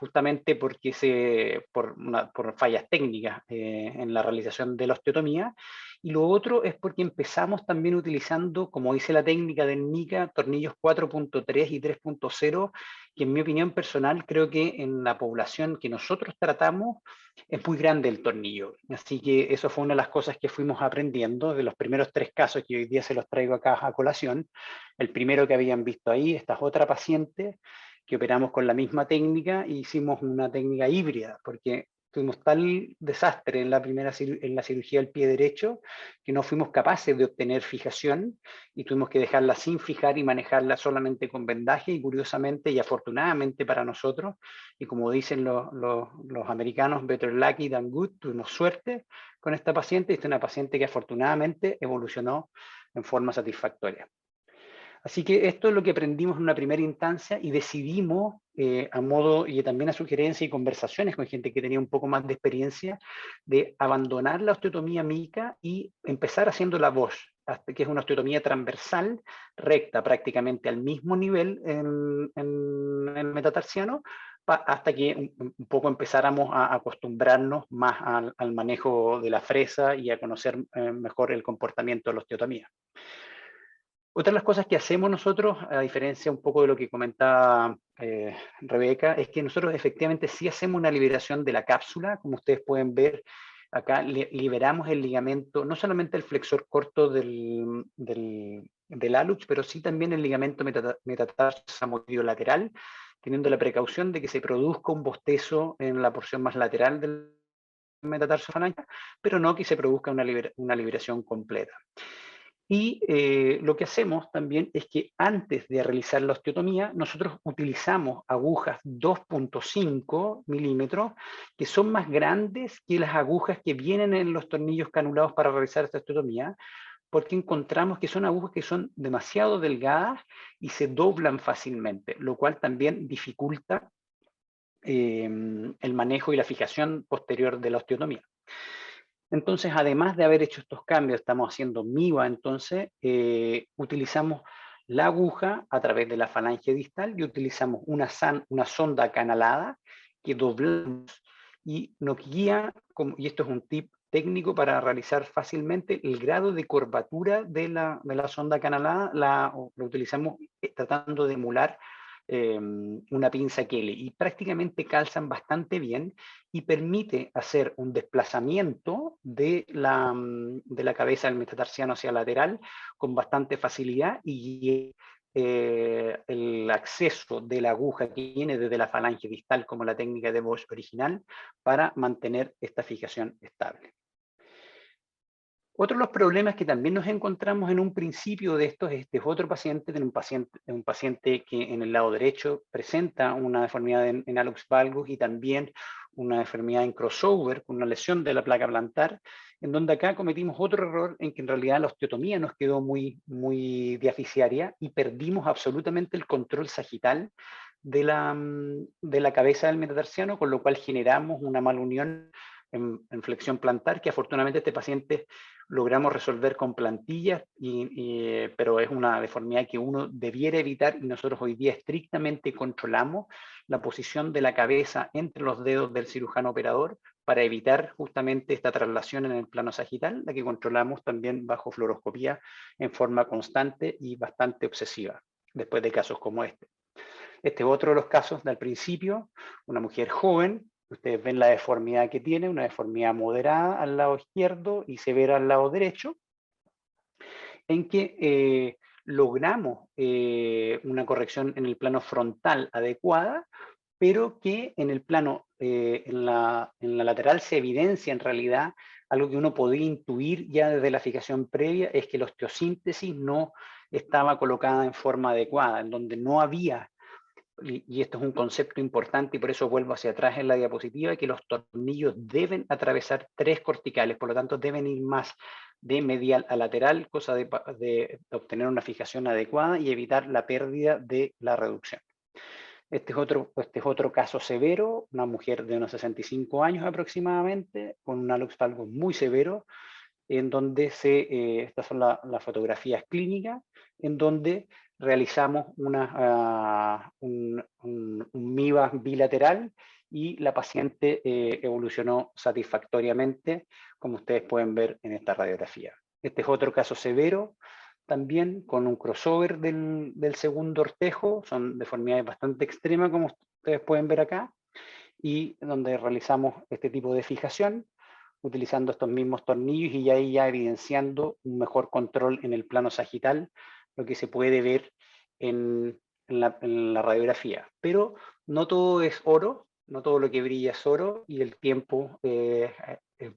justamente porque por fallas técnicas en la realización de la osteotomía. Y lo otro es porque empezamos también utilizando, como dice la técnica del MICA, tornillos 4.3 y 3.0, que en mi opinión personal creo que en la población que nosotros tratamos es muy grande el tornillo. Así que eso fue una de las cosas que fuimos aprendiendo de los primeros 3 casos que hoy día se los traigo acá a colación. El primero que habían visto ahí, esta es otra paciente que operamos con la misma técnica e hicimos una técnica híbrida, porque tuvimos tal desastre en la cirugía del pie derecho que no fuimos capaces de obtener fijación y tuvimos que dejarla sin fijar y manejarla solamente con vendaje, y curiosamente y afortunadamente para nosotros, y como dicen los americanos, better lucky than good, tuvimos suerte con esta paciente, y esta es una paciente que afortunadamente evolucionó en forma satisfactoria. Así que esto es lo que aprendimos en una primera instancia y decidimos, a modo y también a sugerencia y conversaciones con gente que tenía un poco más de experiencia, de abandonar la osteotomía MICA y empezar haciendo la Bosch, que es una osteotomía transversal, recta prácticamente al mismo nivel en el metatarsiano, hasta que un poco empezáramos a acostumbrarnos más al manejo de la fresa y a conocer mejor el comportamiento de la osteotomía. Otra de las cosas que hacemos nosotros, a diferencia un poco de lo que comentaba Rebeca, es que nosotros efectivamente sí hacemos una liberación de la cápsula. Como ustedes pueden ver, acá liberamos el ligamento, no solamente el flexor corto del hallux, pero sí también el ligamento metatarsamoideo lateral, teniendo la precaución de que se produzca un bostezo en la porción más lateral del metatarsofalange, pero no que se produzca una liberación completa. Y lo que hacemos también es que antes de realizar la osteotomía, nosotros utilizamos agujas 2.5 milímetros, que son más grandes que las agujas que vienen en los tornillos canulados para realizar esta osteotomía, porque encontramos que son agujas que son demasiado delgadas y se doblan fácilmente, lo cual también dificulta el manejo y la fijación posterior de la osteotomía. Entonces, además de haber hecho estos cambios, estamos haciendo MIVA, entonces utilizamos la aguja a través de la falange distal y utilizamos una sonda canalada que doblamos y nos guía, y esto es un tip técnico para realizar fácilmente el grado de curvatura de la sonda canalada, lo utilizamos tratando de emular una pinza Kelly, y prácticamente calzan bastante bien y permite hacer un desplazamiento de la cabeza del metatarsiano hacia lateral con bastante facilidad, y el acceso de la aguja que viene desde la falange distal, como la técnica de Bosch original, para mantener esta fijación estable. Otro de los problemas que también nos encontramos en un principio de estos, este es otro paciente, un paciente que en el lado derecho presenta una deformidad en hallux valgus y también una deformidad en crossover, con una lesión de la placa plantar, en donde acá cometimos otro error en que en realidad la osteotomía nos quedó muy deficitaria y perdimos absolutamente el control sagital de la cabeza del metatarsiano, con lo cual generamos una malunión en flexión plantar, que afortunadamente este paciente logramos resolver con plantillas, pero es una deformidad que uno debiera evitar, y nosotros hoy día estrictamente controlamos la posición de la cabeza entre los dedos del cirujano operador para evitar justamente esta traslación en el plano sagital, la que controlamos también bajo fluoroscopía en forma constante y bastante obsesiva, después de casos como este. Este es otro de los casos del principio, una mujer joven. Ustedes ven la deformidad que tiene, una deformidad moderada al lado izquierdo y severa al lado derecho, en que logramos una corrección en el plano frontal adecuada, pero que en el plano, en la lateral se evidencia en realidad algo que uno podía intuir ya desde la fijación previa, es que la osteosíntesis no estaba colocada en forma adecuada, en donde no había, y esto es un concepto importante y por eso vuelvo hacia atrás en la diapositiva, que los tornillos deben atravesar 3 corticales, por lo tanto deben ir más de medial a lateral, cosa de obtener una fijación adecuada y evitar la pérdida de la reducción. Este es otro caso severo, una mujer de unos 65 años aproximadamente, con un hallux valgus muy severo, en donde estas son las fotografías clínicas, en donde realizamos un MIVA bilateral y la paciente evolucionó satisfactoriamente, como ustedes pueden ver en esta radiografía. Este es otro caso severo, también con un crossover del segundo ortejo, son deformidades bastante extremas, como ustedes pueden ver acá, y donde realizamos este tipo de fijación, utilizando estos mismos tornillos y ahí ya evidenciando un mejor control en el plano sagital, lo que se puede ver en la radiografía. Pero no todo es oro, no todo lo que brilla es oro, y el tiempo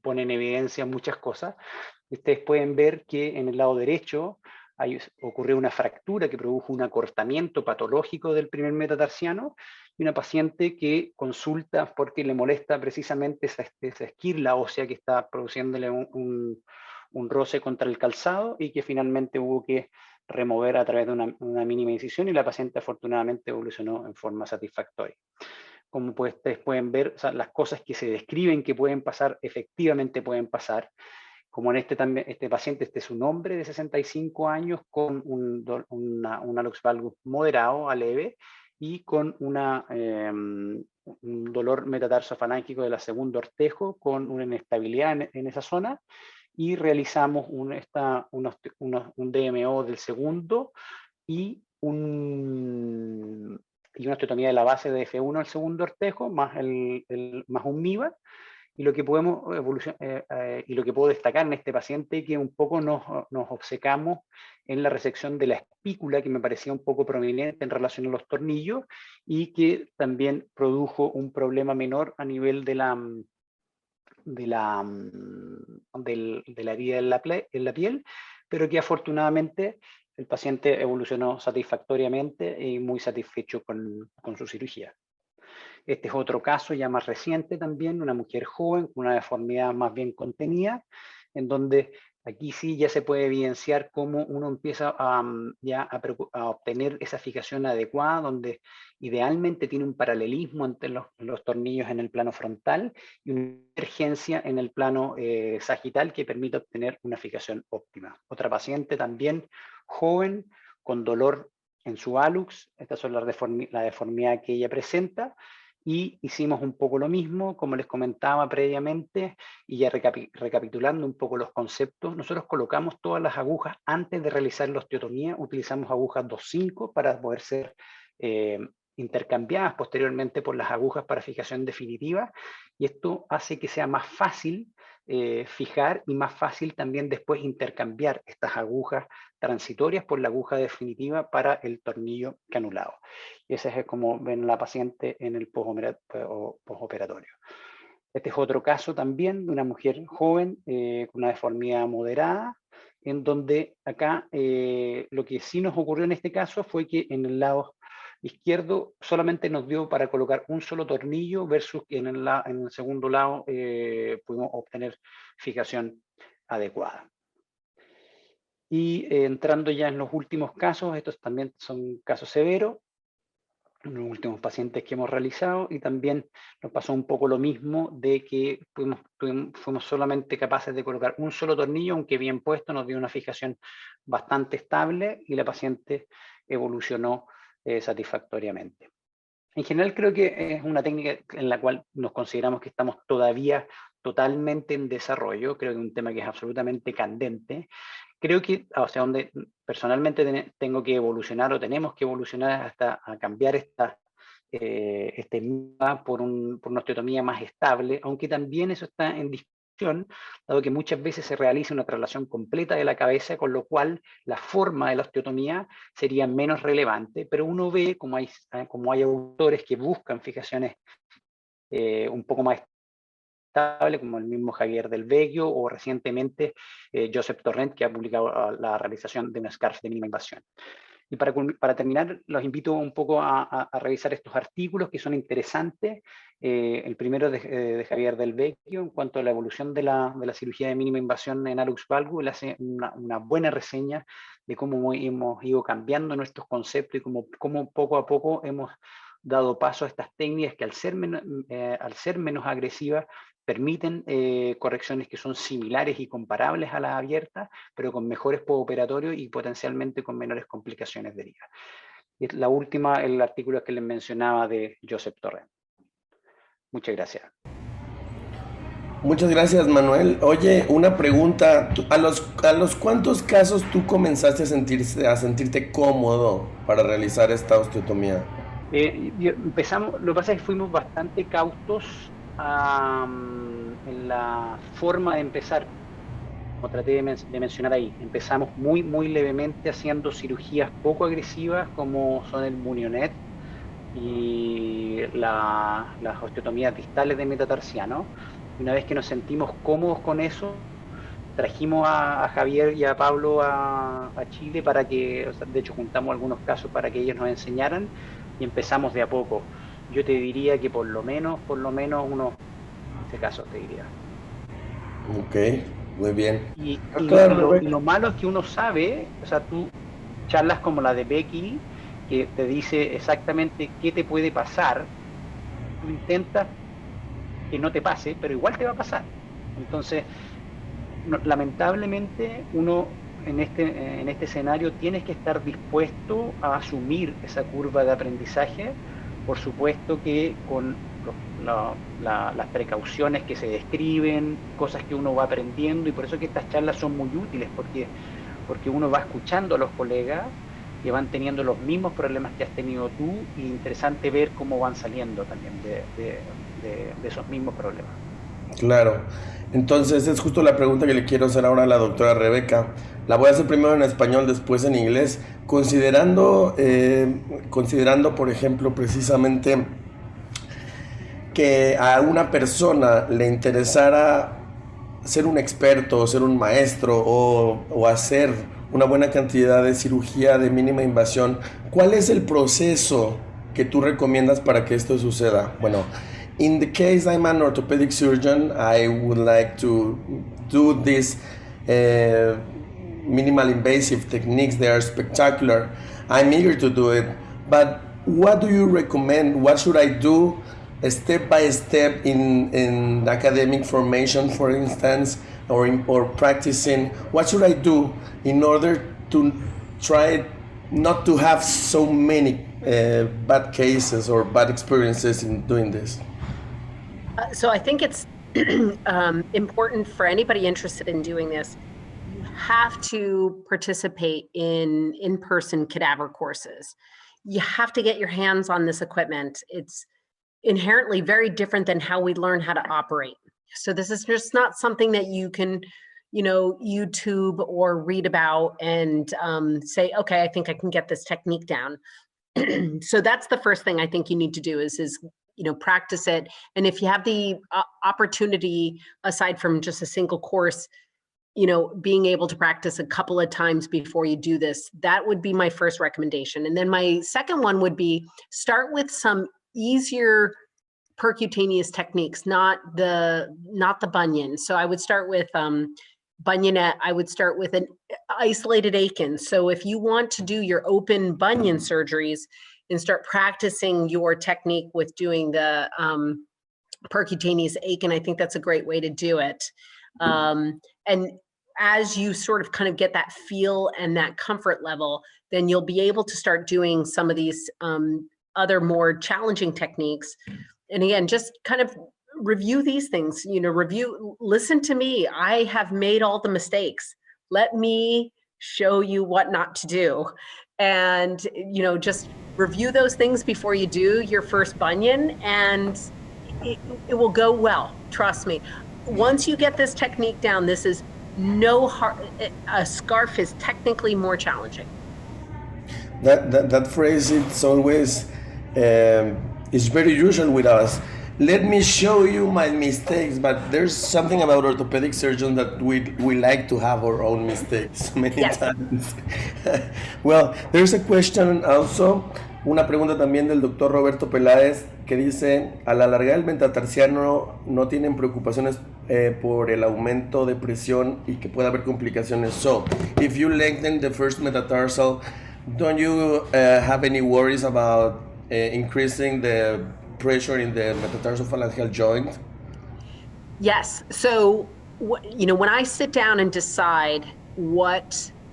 pone en evidencia muchas cosas. Ustedes pueden ver que en el lado derecho ocurrió una fractura que produjo un acortamiento patológico del primer metatarsiano, y una paciente que consulta porque le molesta precisamente esa esquirla ósea que está produciéndole un roce contra el calzado, y que finalmente hubo que remover a través de una mínima incisión, y la paciente afortunadamente evolucionó en forma satisfactoria. Como ustedes pueden ver, o sea, las cosas que se describen que pueden pasar, efectivamente pueden pasar. Como en este paciente, este es un hombre de 65 años con un hallux valgus moderado a leve y con un dolor metatarsofalángico de la segundo ortejo, con una inestabilidad en esa zona, y realizamos un DMO del segundo y una osteotomía de la base de F1 al segundo ortejo, más un MIVA. Y lo que y lo que puedo destacar en este paciente, que un poco nos obcecamos en la resección de la espícula, que me parecía un poco prominente en relación a los tornillos, y que también produjo un problema menor a nivel de la herida en la piel, pero que afortunadamente el paciente evolucionó satisfactoriamente y muy satisfecho con su cirugía. Este es otro caso ya más reciente también, una mujer joven con una deformidad más bien contenida, en donde aquí sí ya se puede evidenciar cómo uno empieza a obtener esa fijación adecuada, donde idealmente tiene un paralelismo entre los tornillos en el plano frontal y una divergencia en el plano sagital que permite obtener una fijación óptima. Otra paciente también joven con dolor en su hallux, estas son la deformidad que ella presenta, y hicimos un poco lo mismo, como les comentaba previamente, y ya recapitulando un poco los conceptos. Nosotros colocamos todas las agujas antes de realizar la osteotomía, utilizamos agujas 2.5 para poder ser intercambiadas posteriormente por las agujas para fijación definitiva, y esto hace que sea más fácil fijar y más fácil también después intercambiar estas agujas transitorias por la aguja definitiva para el tornillo canulado. Y ese es como ven la paciente en el postoperatorio. Este es otro caso también de una mujer joven con una deformidad moderada, en donde acá lo que sí nos ocurrió en este caso fue que en el lado izquierdo solamente nos dio para colocar un solo tornillo versus que en el segundo lado pudimos obtener fijación adecuada. Y entrando ya en los últimos casos, estos también son casos severos, los últimos pacientes que hemos realizado, y también nos pasó un poco lo mismo de que fuimos solamente capaces de colocar un solo tornillo, aunque bien puesto nos dio una fijación bastante estable y la paciente evolucionó satisfactoriamente. En general creo que es una técnica en la cual nos consideramos que estamos todavía totalmente en desarrollo. Creo que es un tema que es absolutamente candente. Creo que, o sea, donde personalmente tengo que evolucionar o tenemos que evolucionar hasta a cambiar este MIVA por una osteotomía más estable, aunque también eso está en discusión, dado que muchas veces se realiza una traslación completa de la cabeza, con lo cual la forma de la osteotomía sería menos relevante, pero uno ve como hay autores que buscan fijaciones un poco más estable, como el mismo Javier Del Vecchio o recientemente Josep Torrent, que ha publicado la realización de un scarf de mínima invasión. Y para terminar, los invito un poco a revisar estos artículos que son interesantes. El primero de Javier Del Vecchio, en cuanto a la evolución de la cirugía de mínima invasión en hallux valgus, él hace una buena reseña de cómo hemos ido cambiando nuestros conceptos y cómo poco a poco hemos dado paso a estas técnicas que al ser menos agresivas permiten correcciones que son similares y comparables a las abiertas, pero con mejores postoperatorios y potencialmente con menores complicaciones de herida. Y la última, el artículo que les mencionaba de Josep Torrent. Muchas gracias. Muchas gracias, Manuel. Oye, una pregunta. ¿A los cuántos casos tú comenzaste a sentirte cómodo para realizar esta osteotomía? Empezamos, lo que pasa es que fuimos bastante cautos en la forma de empezar, como traté de mencionar ahí. Empezamos muy levemente haciendo cirugías poco agresivas como son el Munionet y las osteotomías distales de metatarsiano. Una vez que nos sentimos cómodos con eso, trajimos a Javier y a Pablo a Chile para que, o sea, de hecho juntamos algunos casos para que ellos nos enseñaran y empezamos de a poco. Yo te diría que por lo menos unos 15 casos, te diría. Ok, muy bien. Y lo malo es que uno sabe, o sea, tú charlas como la de Becky, que te dice exactamente qué te puede pasar, tú intentas que no te pase, pero igual te va a pasar. Entonces, lamentablemente, uno en este escenario tienes que estar dispuesto a asumir esa curva de aprendizaje, por supuesto que con las precauciones que se describen, cosas que uno va aprendiendo, y por eso que estas charlas son muy útiles, porque uno va escuchando a los colegas que van teniendo los mismos problemas que has tenido tú, y interesante ver cómo van saliendo también de esos mismos problemas. Claro. Entonces es justo la pregunta que le quiero hacer ahora a la doctora Rebeca. La voy a hacer primero en español, después en inglés. Considerando, por ejemplo, precisamente que a una persona le interesara ser un experto, ser un maestro o hacer una buena cantidad de cirugía de mínima invasión, ¿cuál es el proceso que tú recomiendas para que esto suceda? Bueno, in the case I'm an orthopedic surgeon, I would like to do these minimal invasive techniques. They are spectacular. I'm eager to do it. But what do you recommend? What should I do step by step in academic formation, for instance, or practicing? What should I do in order to try not to have so many bad cases or bad experiences in doing this? So I think it's important for anybody interested in doing this. You have to participate in in-person cadaver courses. you have to get your hands on this equipment. It's inherently very different than how we learn how to operate. So this is just not something that you can, YouTube or read about and say, okay, I think I can get this technique down. So that's the first thing I think you need to do is practice it. And if you have the opportunity, aside from just a single course, being able to practice a couple of times before you do this, that would be my first recommendation. And then my second one would be start with some easier percutaneous techniques, not the bunion. So I would start with bunionette. I would start with an isolated Aiken. So if you want to do your open bunion surgeries and start practicing your technique with doing the percutaneous Aiken, I think that's a great way to do it. And as you sort of kind of get that feel and that comfort level, then you'll be able to start doing some of these other more challenging techniques. And again, just kind of review these things, listen to me. I have made all the mistakes. Let me show you what not to do. And, just review those things before you do your first bunion, and it will go well. Trust me. Once you get this technique down, this is a scarf is technically more challenging. That phrase, it's always, is very usual with us. Let me show you my mistakes, but there's something about orthopedic surgeons that we like to have our own mistakes many times. Well, there's a question also, una pregunta también del doctor Roberto Peláez, que dice, al alargar el metatarsiano no tienen preocupaciones por el aumento de presión y que pueda haber complicaciones. So, if you lengthen the first metatarsal, don't you have any worries about increasing the pressure in the metatarsophalangeal joint? Yes. So, when I sit down and decide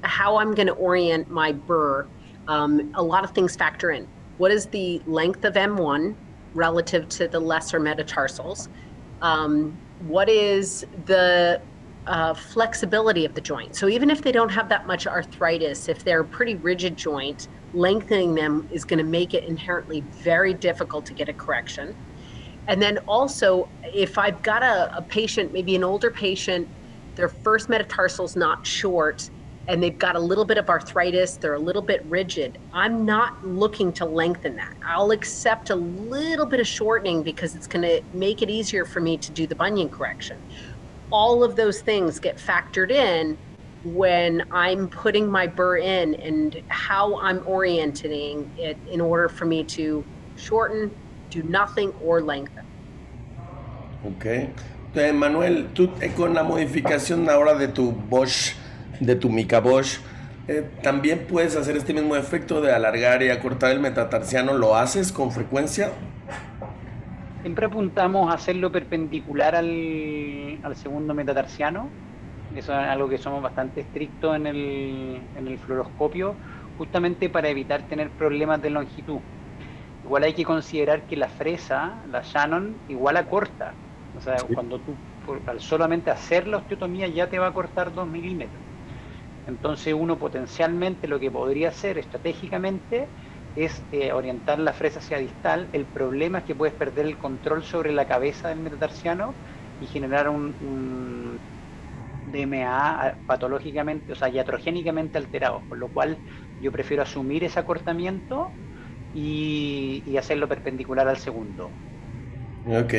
how I'm going to orient my burr, a lot of things factor in. What is the length of M1 relative to the lesser metatarsals? What is the flexibility of the joint? So even if they don't have that much arthritis, if they're a pretty rigid joint, lengthening them is going to make it inherently very difficult to get a correction. And then also, if I've got a patient, maybe an older patient, their first metatarsal's not short, and they've got a little bit of arthritis, they're a little bit rigid, I'm not looking to lengthen that. I'll accept a little bit of shortening because it's going to make it easier for me to do the bunion correction. All of those things get factored in when I'm putting my burr in and how I'm orienting it in order for me to shorten, do nothing, or lengthen. Ok. Entonces, Manuel, tú con la modificación ahora de tu Bosch, de tu Mica Bosch, ¿también puedes hacer este mismo efecto de alargar y acortar el metatarsiano? ¿Lo haces con frecuencia? Siempre apuntamos a hacerlo perpendicular al segundo metatarsiano. Eso es algo que somos bastante estrictos en el fluoroscopio, justamente para evitar tener problemas de longitud. Igual hay que considerar que la fresa, la Shannon, igual acorta. O sea, sí. Cuando tú al solamente hacer la osteotomía ya te va a cortar 2 milímetros. Entonces uno potencialmente lo que podría hacer estratégicamente es orientar la fresa hacia distal. El problema es que puedes perder el control sobre la cabeza del metatarsiano y generar un DMA patológicamente, o sea, iatrogénicamente alterado, por lo cual yo prefiero asumir ese acortamiento y hacerlo perpendicular al segundo. Ok,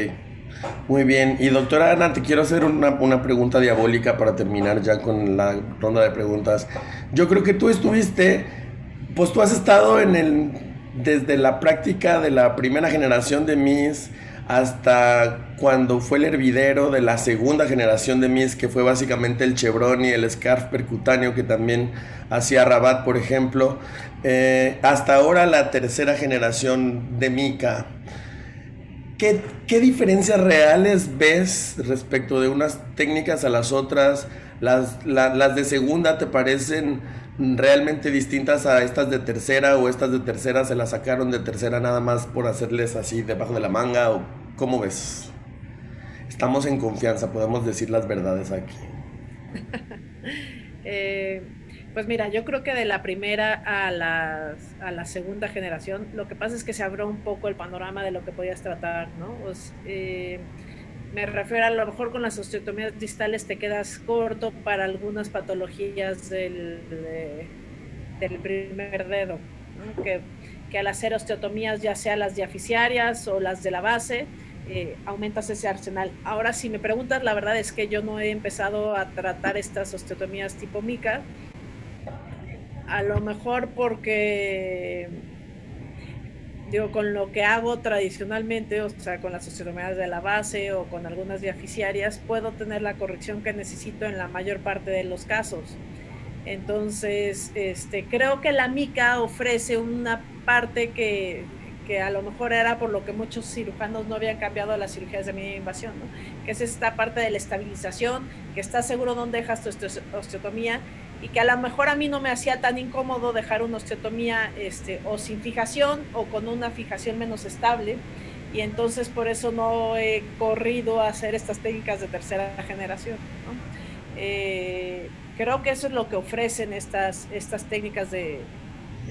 muy bien. Y doctora Ana, te quiero hacer una pregunta diabólica para terminar ya con la ronda de preguntas. Yo creo que tú estuviste, pues tú has estado desde la práctica de la primera generación de MIS hasta cuando fue el hervidero de la segunda generación de MIS, que fue básicamente el chevron y el scarf percutáneo que también hacía Rabat, por ejemplo, hasta ahora la tercera generación de Mica. ¿Qué diferencias reales ves respecto de unas técnicas a las otras? ¿Las de segunda te parecen realmente distintas a estas de tercera, o estas de tercera se las sacaron de tercera nada más por hacerles así debajo de la manga? ¿O cómo ves? Estamos en confianza, podemos decir las verdades aquí. Pues mira, yo creo que de la primera a la segunda generación, lo que pasa es que se abrió un poco el panorama de lo que podías tratar, ¿no? Me refiero a lo mejor con las osteotomías distales te quedas corto para algunas patologías del primer dedo, ¿no? Que al hacer osteotomías, ya sea las diaficiarias o las de la base, aumentas ese arsenal. Ahora, si me preguntas, la verdad es que yo no he empezado a tratar estas osteotomías tipo mica, a lo mejor porque, digo, con lo que hago tradicionalmente, o sea, con las osteotomías de la base o con algunas diaficiarias, puedo tener la corrección que necesito en la mayor parte de los casos. Entonces, creo que la mica ofrece una parte que a lo mejor era por lo que muchos cirujanos no habían cambiado a las cirugías de mínima invasión, ¿no? Que es esta parte de la estabilización, que estás seguro dónde dejas tu osteotomía, y que a lo mejor a mí no me hacía tan incómodo dejar una osteotomía o sin fijación o con una fijación menos estable, y entonces por eso no he corrido a hacer estas técnicas de tercera generación, ¿no? Creo que eso es lo que ofrecen estas técnicas de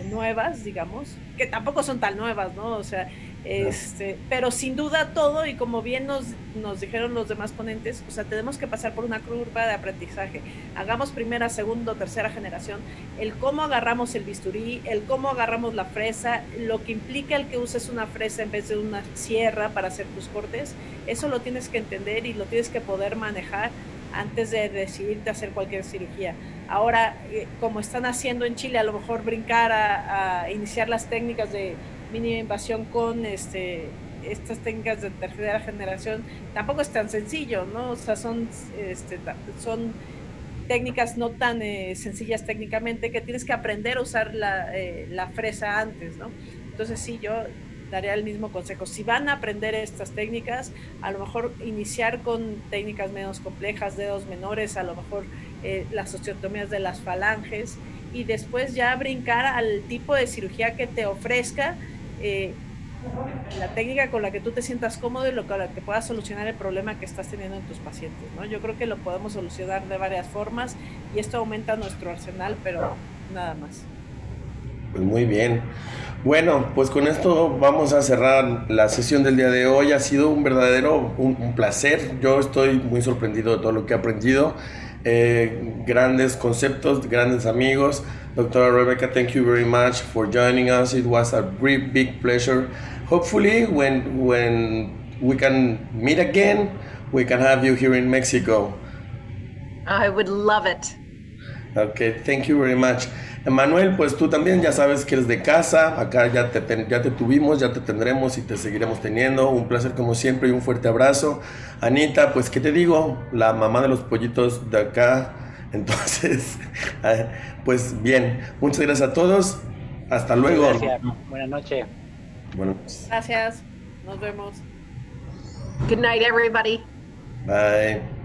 nuevas, digamos, que tampoco son tan nuevas, ¿no? O sea, pero sin duda todo, y como bien nos dijeron los demás ponentes, o sea, tenemos que pasar por una curva de aprendizaje. Hagamos primera, segunda, tercera generación, el cómo agarramos el bisturí, el cómo agarramos la fresa, lo que implica el que uses una fresa en vez de una sierra para hacer tus cortes, eso lo tienes que entender y lo tienes que poder manejar antes de decidirte a hacer cualquier cirugía. Ahora, como están haciendo en Chile, a lo mejor brincar a iniciar las técnicas de mínima invasión con estas técnicas de tercera generación, tampoco es tan sencillo, ¿no? O sea, son técnicas no tan sencillas técnicamente, que tienes que aprender a usar la fresa antes, ¿no? Entonces sí, yo daría el mismo consejo. Si van a aprender estas técnicas, a lo mejor iniciar con técnicas menos complejas, dedos menores, a lo mejor las osteotomías de las falanges, y después ya brincar al tipo de cirugía que te ofrezca la técnica con la que tú te sientas cómodo y con la que puedas solucionar el problema que estás teniendo en tus pacientes, ¿no? Yo creo que lo podemos solucionar de varias formas y esto aumenta nuestro arsenal, pero nada más. Pues muy bien. Bueno, pues con esto vamos a cerrar la sesión del día de hoy. Ha sido un verdadero un placer. Yo estoy muy sorprendido de todo lo que he aprendido. Grandes conceptos, grandes amigos. Doctora Rebecca, thank you very much for joining us. It was a great big pleasure. Hopefully, when we can meet again, we can have you here in Mexico. I would love it. Okay, thank you very much. Emanuel, pues tú también ya sabes que eres de casa, acá ya te tuvimos, ya te tendremos y te seguiremos teniendo. Un placer como siempre y un fuerte abrazo. Anita, pues qué te digo, la mamá de los pollitos de acá. Entonces, pues bien, muchas gracias a todos. Hasta luego. Gracias. Buenas noches. Bueno, Gracias, nos vemos. Good night, everybody. bye.